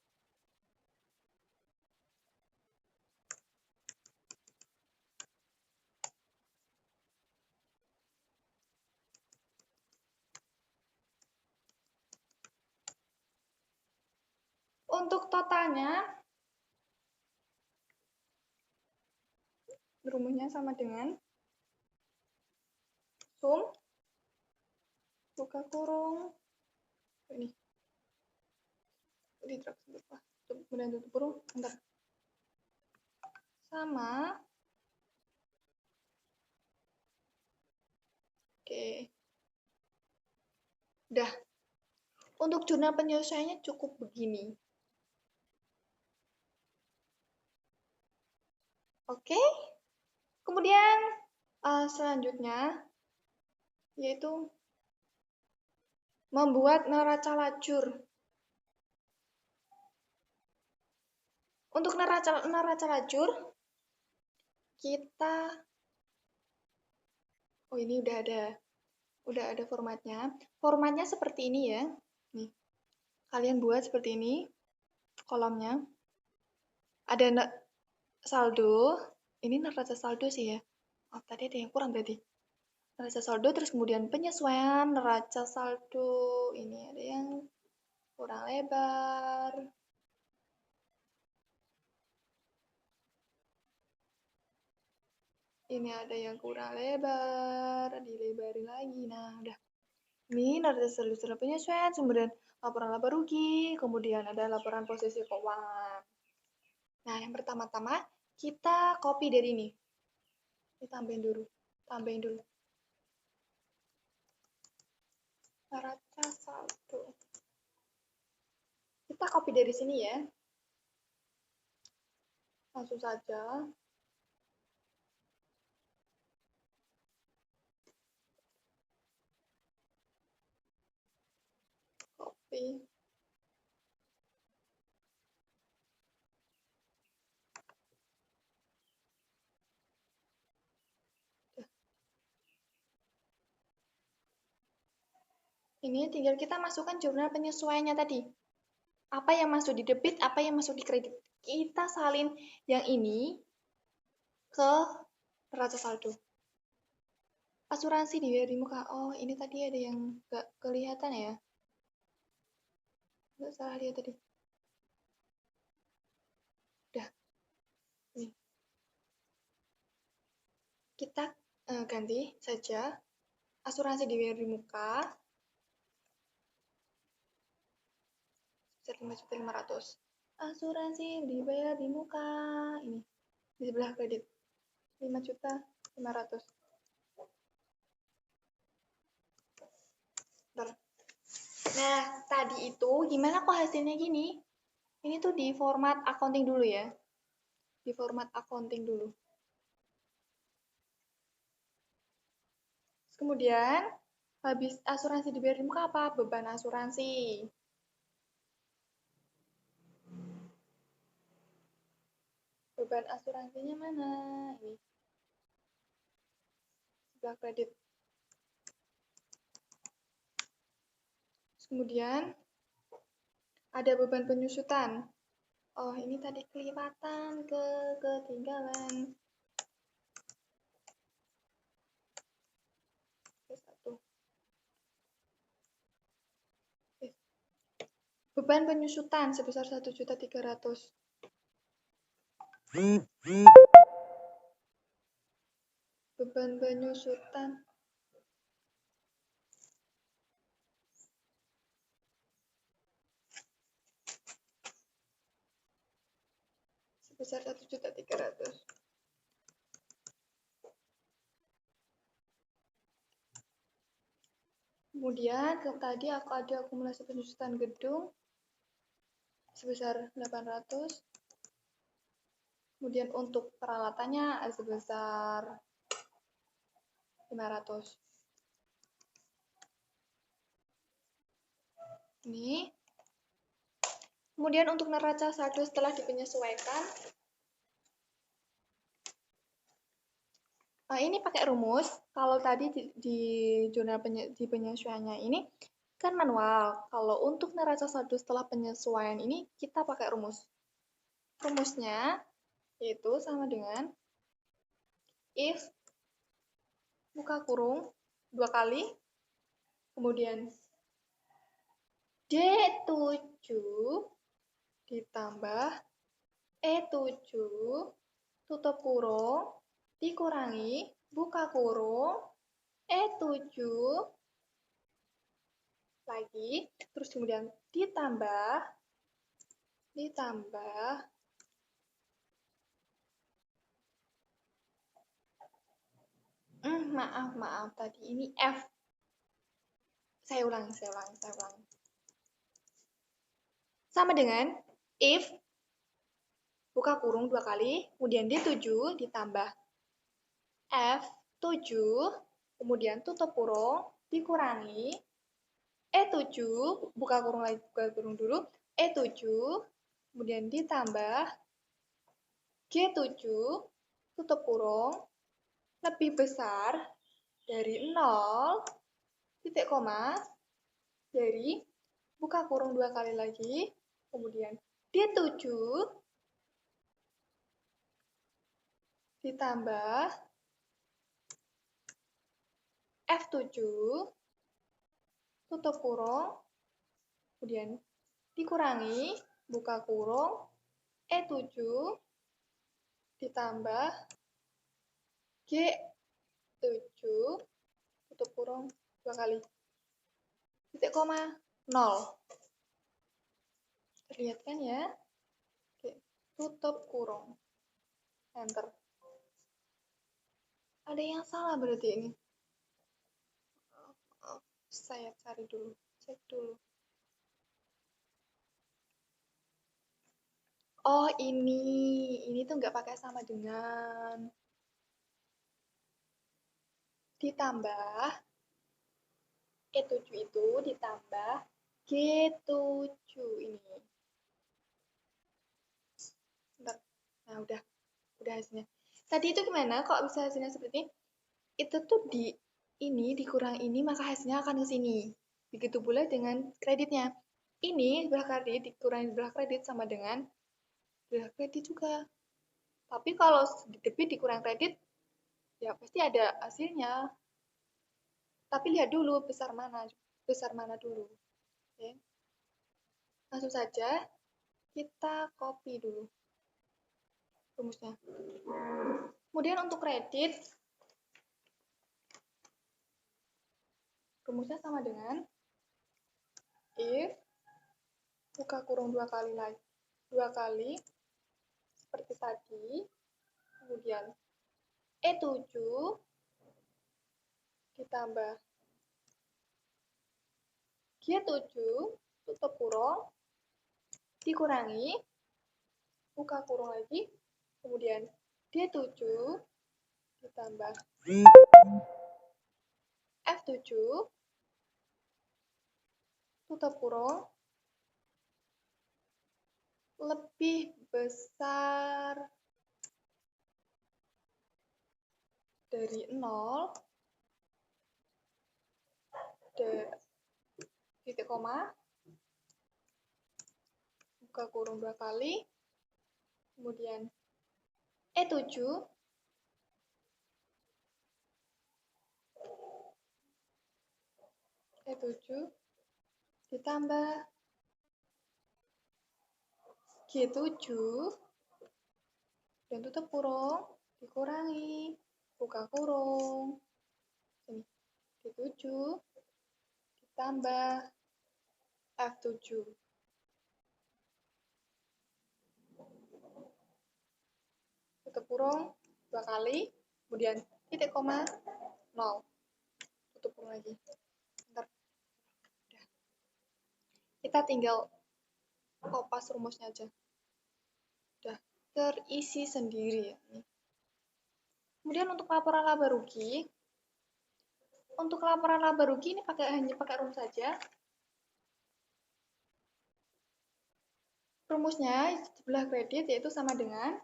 Untuk totalnya, rumusnya sama dengan sum buka kurung ini kemudian tutup kurung bentar sama oke udah untuk jurnal penyelesaiannya cukup begini oke kemudian selanjutnya yaitu membuat neraca lajur. Untuk neraca lajur, kita, oh ini udah ada formatnya. Formatnya seperti ini ya. Nih, kalian buat seperti ini, kolomnya. Ada saldo, ini neraca saldo sih ya. Oh, tadi ada yang kurang berarti. Neraca saldo, terus kemudian penyesuaian neraca saldo. Ini ada yang kurang lebar. Ini ada yang kurang lebar, dilebarin lagi. Nah, udah. Ini neraca saldo penyesuaian, kemudian laporan laba rugi, kemudian ada laporan posisi keuangan. Nah, yang pertama-tama kita copy dari ini. Tambahin dulu. Neraca saldo. Kita copy dari sini ya. Langsung saja. Copy. Ini tinggal kita masukkan jurnal penyesuaiannya tadi. Apa yang masuk di debit, apa yang masuk di kredit. Kita salin yang ini ke neraca saldo. Asuransi dibayar di muka. Oh, ini tadi ada yang nggak kelihatan ya. Nggak salah lihat tadi. Udah. Nih. Kita ganti saja. Asuransi dibayar di muka. 5.500.000. Asuransi dibayar di muka. Ini. Di sebelah kredit. 5.500.000. Nah, tadi itu gimana kok hasilnya gini? Ini tuh di format accounting dulu ya. Di format accounting dulu. Kemudian, habis asuransi dibayar di muka apa? Beban asuransi. Beban asuransinya mana? Ini. Sebelah kredit. Kemudian, ada beban penyusutan. Oh, ini tadi kelipatan, ketinggalan. Satu. Beban penyusutan sebesar 1.300.000. Beban penyusutan sebesar 1.300.000. Kemudian tadi aku ada akumulasi penyusutan gedung sebesar 800. Kemudian untuk peralatannya sebesar 500. Ini. Kemudian untuk neraca saldo setelah dipenyesuaikan, ini pakai rumus. Kalau tadi di jurnal di penyesuaiannya ini kan manual. Kalau untuk neraca saldo setelah penyesuaian ini kita pakai rumus. Rumusnya yaitu sama dengan if buka kurung 2 kali, kemudian D7 ditambah E7 tutup kurung dikurangi buka kurung E7 lagi, terus kemudian ditambah maaf tadi ini F. Saya ulangi. Sama dengan if buka kurung 2 kali, kemudian D7 ditambah F7, kemudian tutup kurung dikurangi E7, buka kurung dulu, E7, kemudian ditambah G7, tutup kurung, lebih besar dari 0, titik koma, dari buka kurung 2 kali lagi, kemudian D7, ditambah F7, tutup kurung, kemudian dikurangi, buka kurung, E7, ditambah G7, tutup kurung 2 kali, titik koma, 0. Terlihat kan ya? Oke, tutup kurung. Enter. Ada yang salah berarti ini. Saya cari dulu, cek dulu. Oh ini tuh nggak pakai sama dengan. Ditambah E7 itu ditambah G7 ini. Bentar. Nah udah hasilnya. Tadi itu gimana kok bisa hasilnya seperti ini? Itu tuh dikurang ini maka hasilnya akan ke sini. Begitu pula dengan kreditnya. Ini sebelah kredit dikurangi sebelah kredit sama dengan sebelah kredit juga. Tapi kalau debit dikurang kredit, ya pasti ada hasilnya. Tapi lihat dulu besar mana dulu. Oke. Langsung saja kita copy dulu rumusnya. Kemudian untuk kredit, rumusnya sama dengan if buka kurung 2 kali seperti tadi, kemudian E7 ditambah G7 tutup kurung dikurangi buka kurung lagi, kemudian D7 ditambah F7 tutup kurung lebih besar dari 0, titik koma, buka kurung 2 kali, kemudian E7 ditambah G7 dan tutup kurung dikurangi, buka kurung. Sini. G7 ditambah F7. Tutup kurung 2 kali, kemudian titik koma 0. Tutup kurung lagi. Bentar. Udah. Kita tinggal kopas rumusnya aja. Udah terisi sendiri ya. Kemudian untuk laporan laba rugi, ini hanya pakai rumus saja. Rumusnya sebelah kredit yaitu sama dengan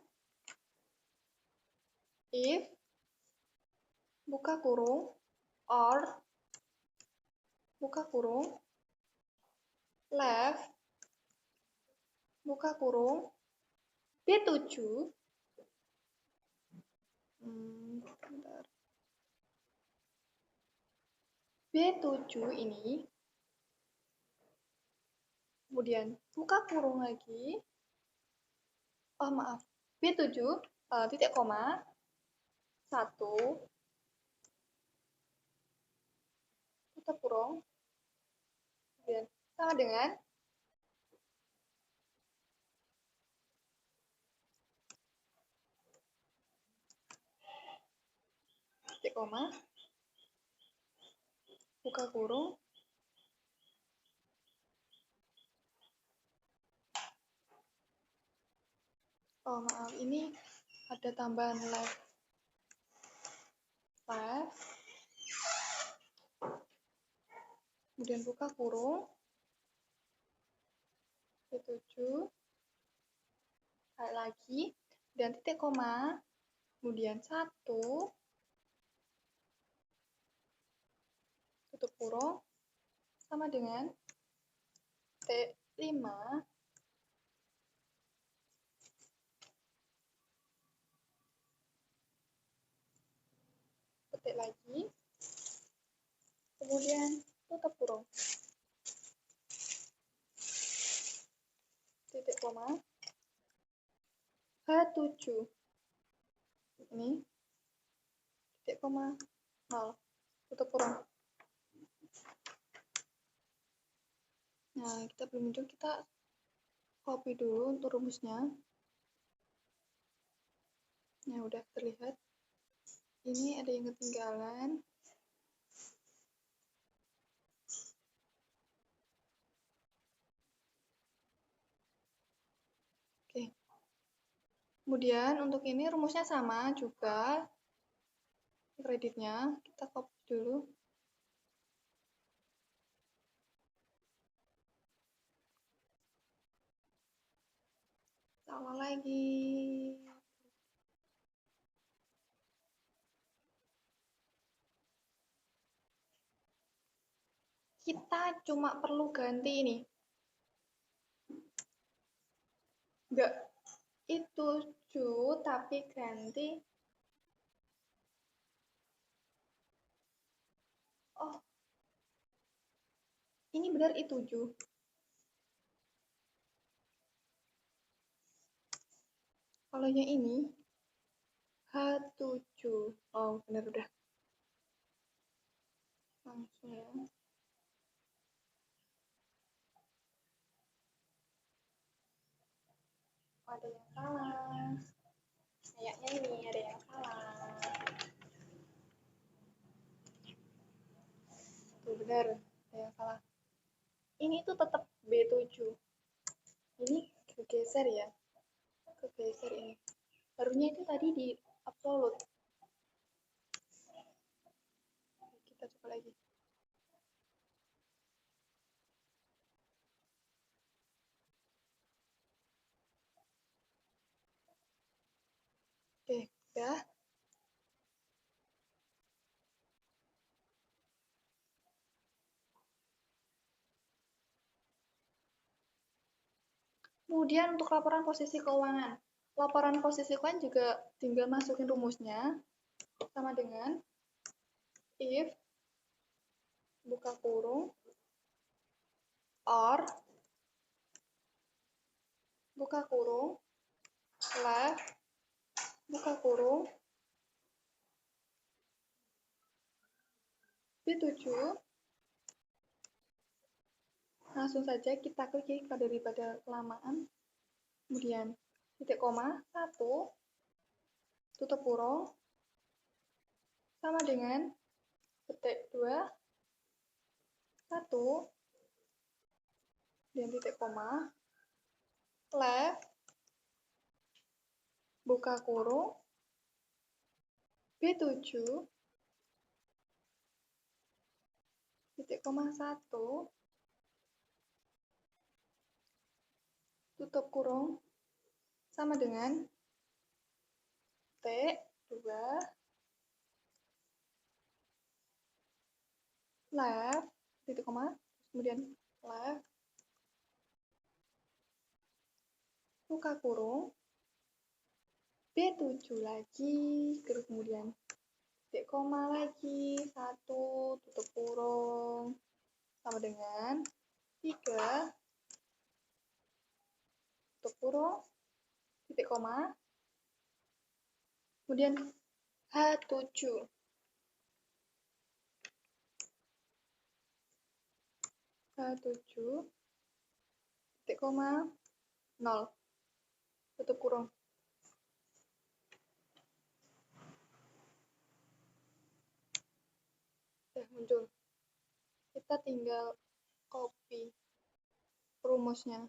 if buka kurung or buka kurung left buka kurung B7 B7 ini kemudian buka kurung lagi, B7 titik koma 1 tutup kurung, kemudian sama dengan titik koma buka kurung ini ada tambahan left kemudian buka kurung B7 kali lagi dan titik koma kemudian 1 tutup kurung sama dengan T5 petik lagi kemudian tutup kurung titik koma H7 ini titik koma 0 tutup kurung. Nah, kita belum muncul, kita copy dulu untuk rumusnya. Nah, udah terlihat. Ini ada yang ketinggalan. Oke. Kemudian untuk ini rumusnya sama juga. Kreditnya kita copy dulu. Salah lagi. Kita cuma perlu ganti ini. Enggak, itu tapi ganti. Oh, ini benar I7. Kalau yang ini H7. Oh, benar udah. Langsung ya. Ada yang salah. Kayaknya ini ada yang salah. Tuh benar, ada yang salah. Ini tuh tetap B7. Ini kegeser ya. Kegeser ini. Barunya itu tadi di absolut. Kita coba lagi. Oke, udah. Kemudian untuk laporan posisi keuangan. Laporan posisi keuangan juga tinggal masukin rumusnya sama dengan if buka kurung or buka kurung, left, buka kurung, B7, langsung saja kita klik daripada kelamaan, kemudian titik koma, 1, tutup kurung, sama dengan petik 2, 1, dan titik koma, left, buka kurung, B7, titik koma 1, tutup kurung, sama dengan T2, left, titik koma, kemudian left, buka kurung, B7 lagi, kemudian titik koma lagi, 1, tutup kurung, sama dengan 3, tutup kurung, titik koma, kemudian H7, titik koma, 0, tutup kurung. Sudah muncul. Kita tinggal copy rumusnya.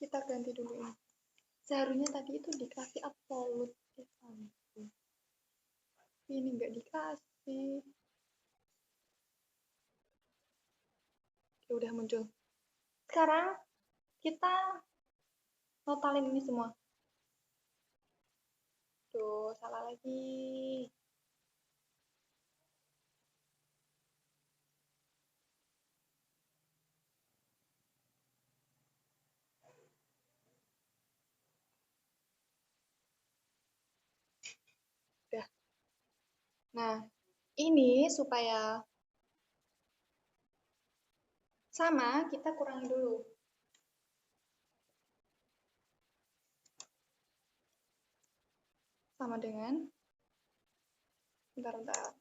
Kita ganti dulu ini. Seharusnya tadi itu dikasih absolute. Ini nggak dikasih. Ya udah muncul. Sekarang kita totalin ini semua. Tuh, salah lagi. Udah. Nah, ini supaya sama, kita kurangi dulu. Sama dengan, bentar.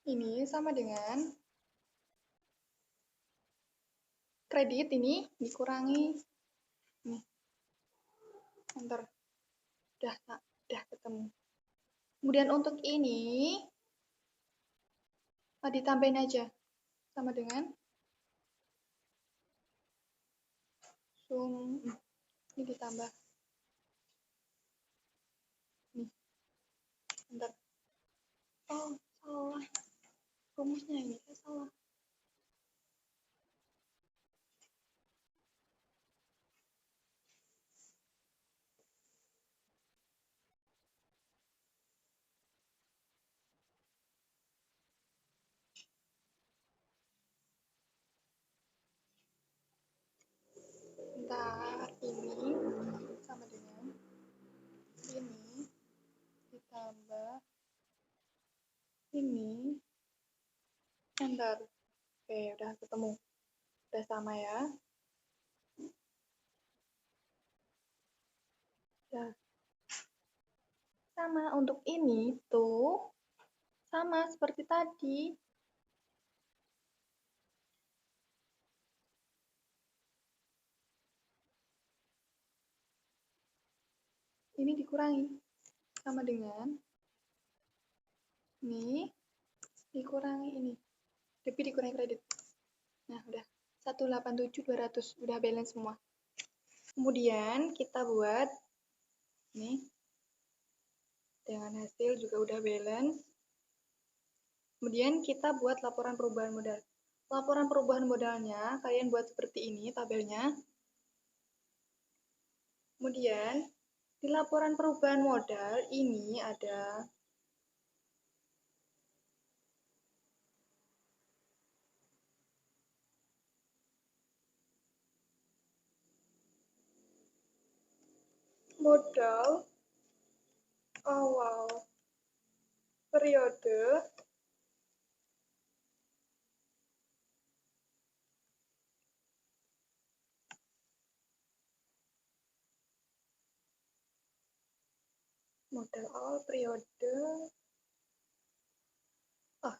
Ini sama dengan kredit ini dikurangi. Nih. Bentar. Udah ketemu. Kemudian untuk ini ditambahin aja. Sama dengan sum. Ini ditambah. Nih. Bentar. Oh, salah. Rumusnya ini saya salah. Bentar, ini sama dengan ini ditambah ini. Bentar. Oke, udah ketemu. Udah sama ya. Udah. Sama untuk ini tuh sama seperti tadi. Ini dikurangi sama dengan ini dikurangi ini. Tapi dikurangi kredit. Nah, udah 187.200 udah balance semua. Kemudian kita buat nih dengan hasil juga udah balance. Kemudian kita buat laporan perubahan modal. Laporan perubahan modalnya kalian buat seperti ini tabelnya. Kemudian di laporan perubahan modal ini ada modal awal periode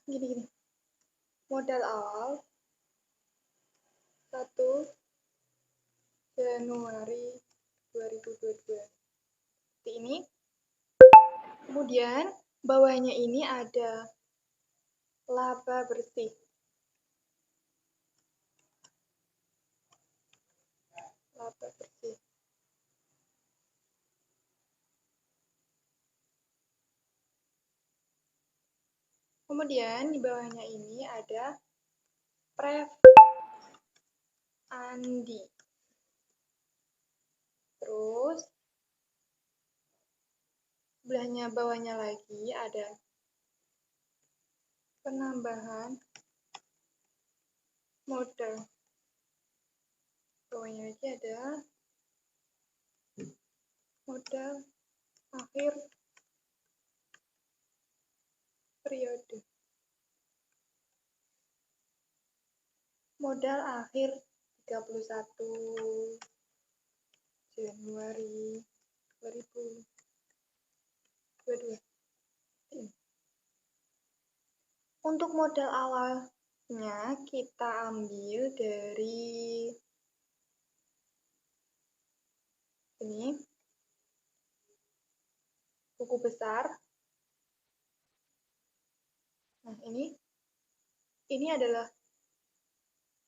gini. Modal awal 1 Januari 2022. Seperti ini. Kemudian bawahnya ini ada laba bersih. Laba bersih. Kemudian di bawahnya ini ada Pref Andi. Terus sebelahnya bawahnya lagi ada penambahan modal. Bawahnya lagi ada modal akhir periode. Modal akhir 31 Januari 2022. Untuk modal awalnya kita ambil dari ini, buku besar. Nah, ini adalah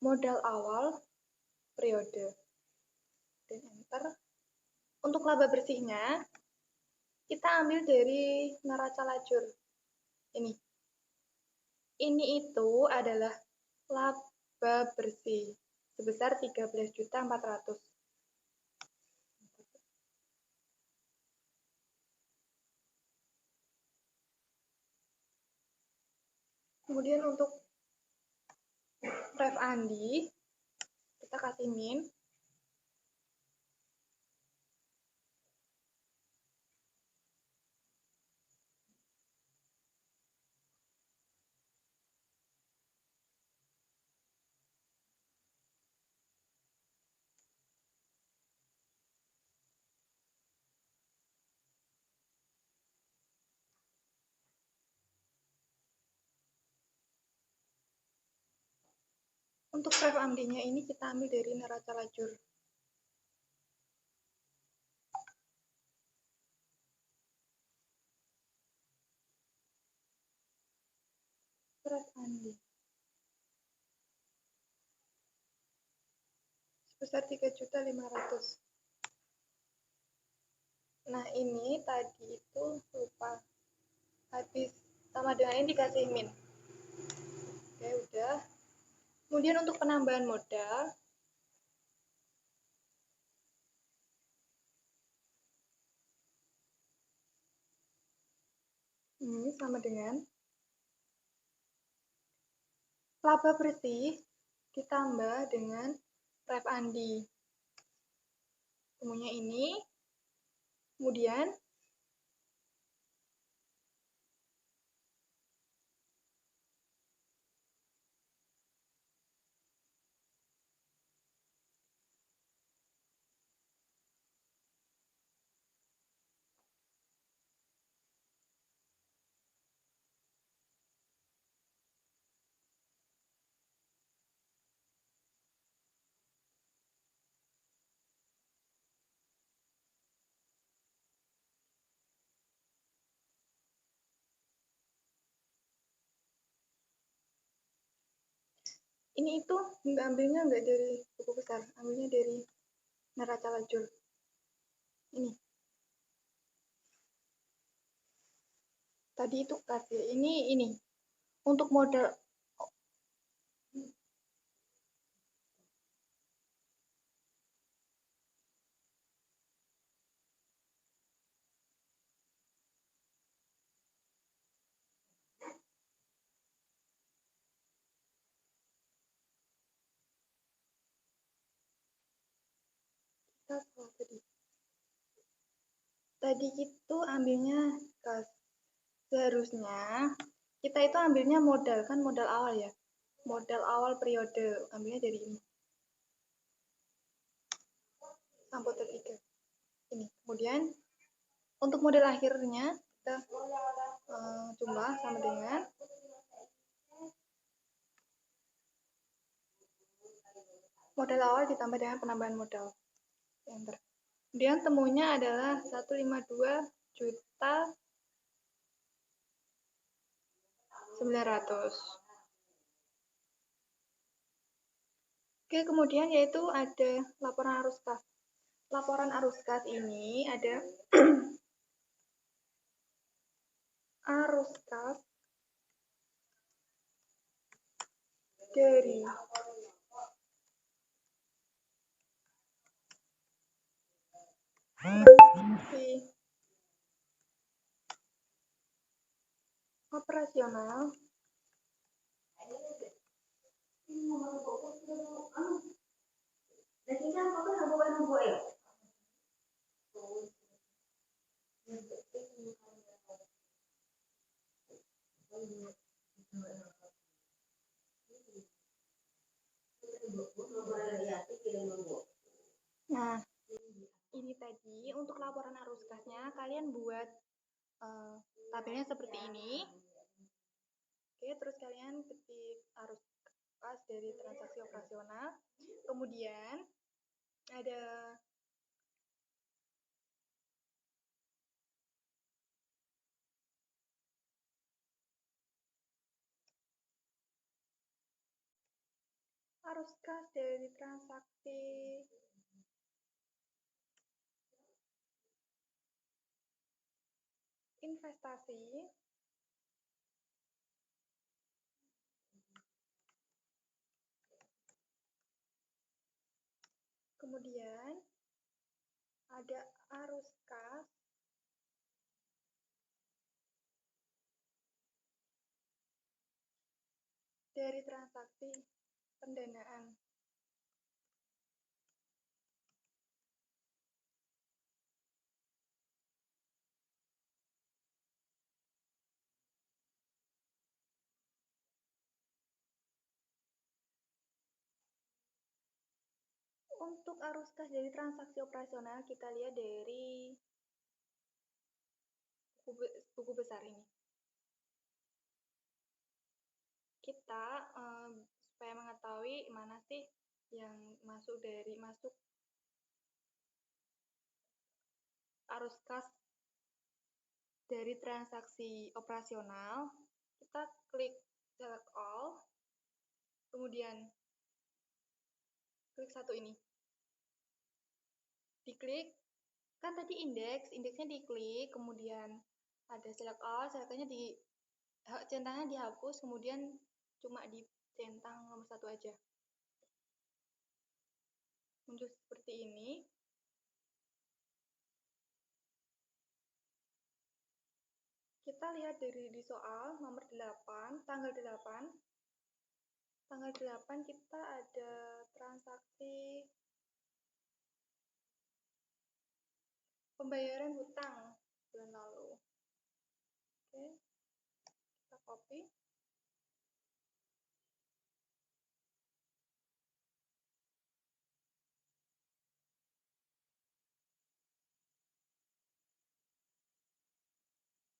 modal awal periode. Dan enter. Untuk laba bersihnya, kita ambil dari neraca lajur. Ini itu adalah laba bersih sebesar 13.400.000. Kemudian untuk Ref Andi, kita kasih min. Untuk Ref Andi-nya ini kita ambil dari neraca lajur. Ref Andi sebesar 3.500.000. Nah, ini tadi itu lupa. Habis sama dengan ini dikasih min. Oke, udah. Kemudian untuk penambahan modal, ini sama dengan laba bersih ditambah dengan Ref Andi. Semuanya ini. Kemudian ini itu ambilnya nggak dari buku besar, ambilnya dari neraca lajur. Ini. Tadi itu kasih ini. Untuk model tadi itu ambilnya seharusnya kita itu ambilnya modal kan, modal awal ya, modal awal periode, ambilnya dari ini sampul 3 ini. Kemudian untuk model akhirnya kita jumlah sama dengan modal awal ditambah dengan penambahan modal. Enter. Kemudian temunya adalah 152.900.000. Oke, kemudian yaitu ada laporan arus kas. Laporan arus kas ini ada arus kas dari transaksi operasional Nah, ini tadi untuk laporan arus kasnya kalian buat tabelnya seperti ini. Oke, terus kalian ketik arus kas dari transaksi operasional. Kemudian ada arus kas dari transaksi investasi. Kemudian ada arus kas dari transaksi pendanaan. Untuk arus kas dari transaksi operasional kita lihat dari buku besar ini. Kita supaya mengetahui mana sih yang masuk arus kas dari transaksi operasional, kita klik select all, kemudian klik satu ini. Diklik, kan tadi indeksnya diklik, kemudian ada select all, centangnya dihapus, kemudian cuma dicentang nomor 1 aja. Muncul seperti ini. Kita lihat di soal nomor 8, tanggal 8 kita ada transaksi pembayaran hutang bulan lalu. Oke, kita copy.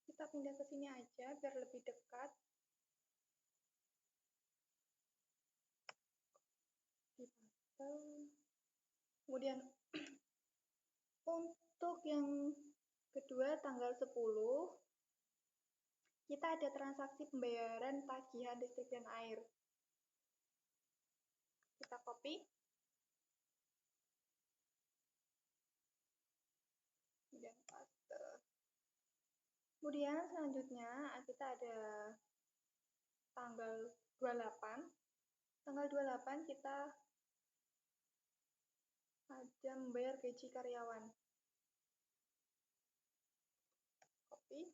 Kita pindah ke sini aja biar lebih dekat. Kemudian untuk yang kedua tanggal 10 kita ada transaksi pembayaran tagihan listrik dan air. Kita copy. Kemudian paste. Kemudian selanjutnya kita ada tanggal 28. Tanggal 28 kita ada membayar gaji karyawan. Copy.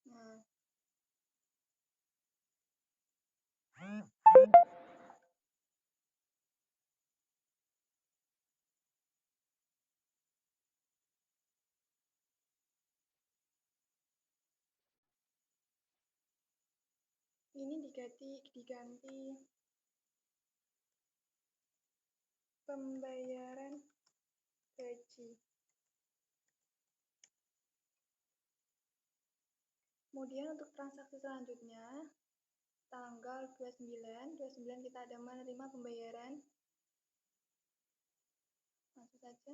Nah, ini diganti pembayaran gaji. Kemudian untuk transaksi selanjutnya, tanggal 29 kita ada menerima pembayaran. Langsung saja.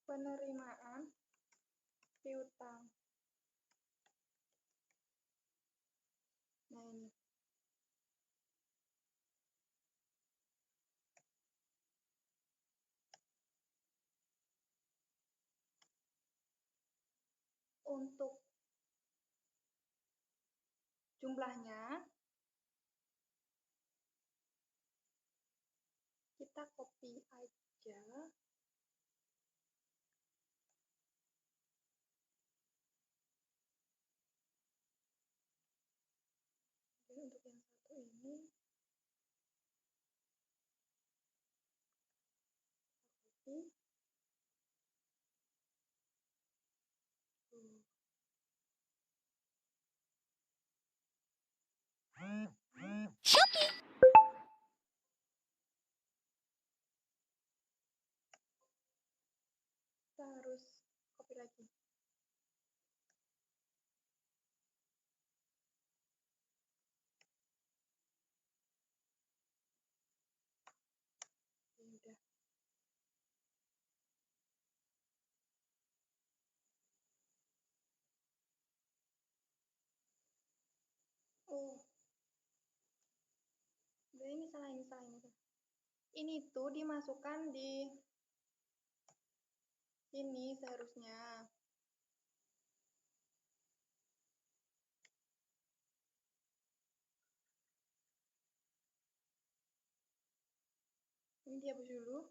Penerimaan piutang. Nah, ini. Untuk jumlahnya, kita copy aja. Jadi untuk yang satu ini, copy. Kita harus copy lagi. Ya udah. Oh, ini salah. Ini tuh dimasukkan di ini seharusnya. Ini dihapus dulu.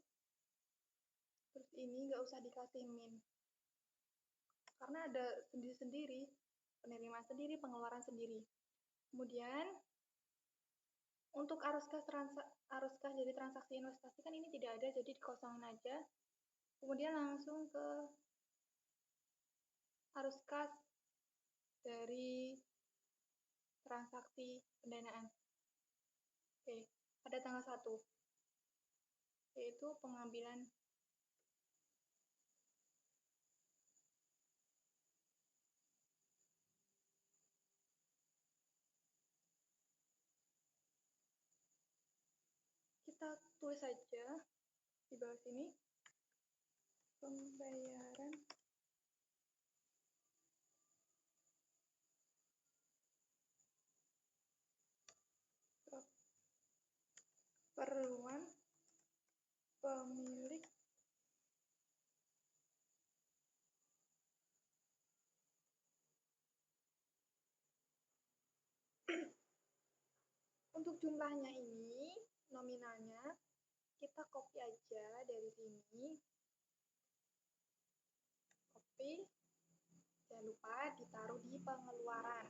Terus ini nggak usah dikasih min. Karena ada sendiri-sendiri. Penerimaan sendiri, pengeluaran sendiri. Kemudian, untuk arus kas dari transaksi investasi kan ini tidak ada, jadi dikosongin aja. Kemudian langsung ke arus kas dari transaksi pendanaan. Oke, ada tanggal 1, yaitu pengambilan kita tulis saja di bawah sini pembayaran keperluan pemilik untuk jumlahnya ini nominalnya kita copy aja dari sini, copy, jangan lupa ditaruh di pengeluaran.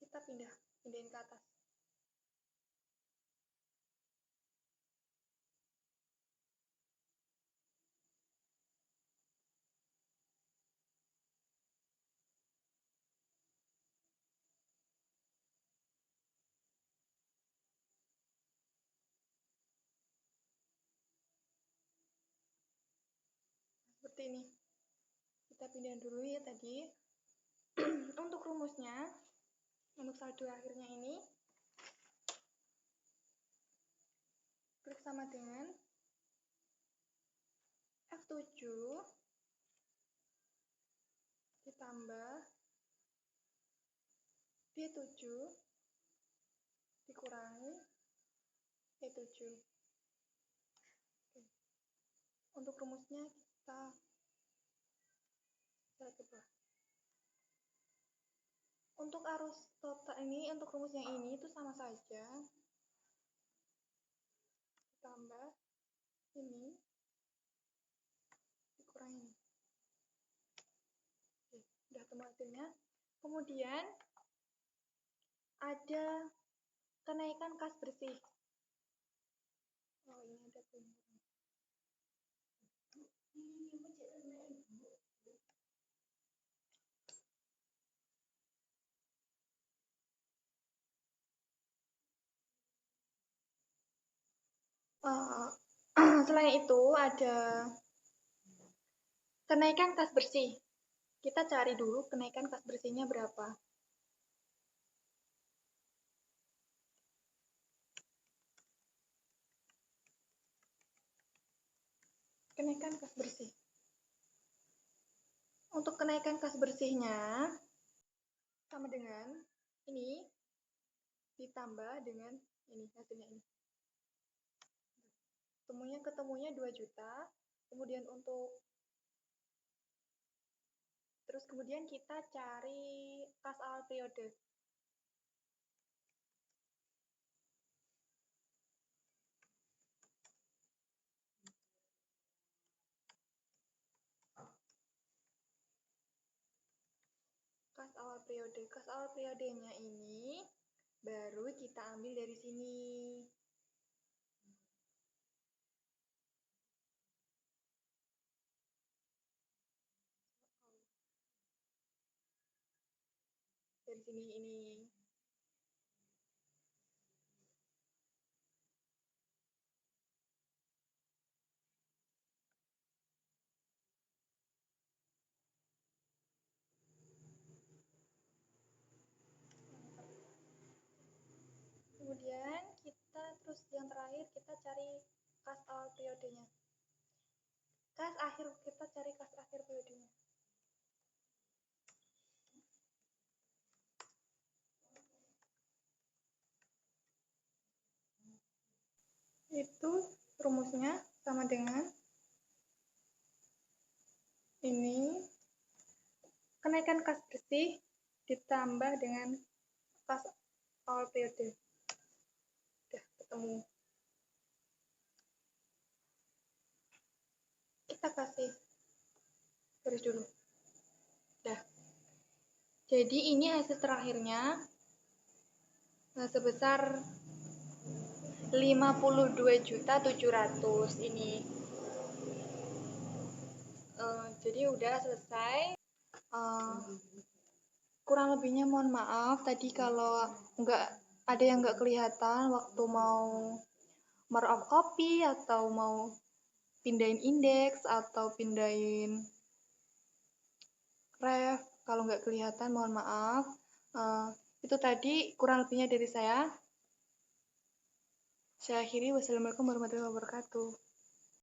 Kita pindahin ke atas. Seperti ini. Kita pindahin dulu ya tadi. Untuk rumusnya, untuk saldo akhirnya ini, klik sama dengan F7 ditambah B7 dikurangi E7. Oke. Untuk rumusnya kita lihat ke bawah. Untuk arus total ini, untuk rumus yang ini itu sama saja. Tambah ini dikurangi ini. Oke, udah temu hasilnya. Kemudian ada kenaikan kas bersih. Oh, ini ada tulisan. Selain itu ada kenaikan kas bersih. Kita cari dulu kenaikan kas bersihnya berapa. Kenaikan kas bersih. Untuk kenaikan kas bersihnya sama dengan ini ditambah dengan ini, hasilnya ini. Ketemunya 2 juta. Kemudian kemudian kita cari kas awal periode. Kas awal periode. Kas awal periodenya ini baru kita ambil dari sini. Dari sini ini. Kemudian terus yang terakhir kita cari kas awal periodenya. Kita cari kas akhir periodenya. Itu rumusnya sama dengan ini, kenaikan kas bersih ditambah dengan kas awal periode. Udah ketemu. Kita kasih garis dulu. Udah. Jadi ini hasil terakhirnya sebesar 52.700.000 ini. Jadi udah selesai. Kurang lebihnya mohon maaf tadi kalau ada yang nggak kelihatan waktu mau markup copy atau mau pindahin indeks atau pindahin ref. Kalau nggak kelihatan mohon maaf. Itu tadi kurang lebihnya dari saya. Saya akhiri. Wassalamualaikum warahmatullahi wabarakatuh.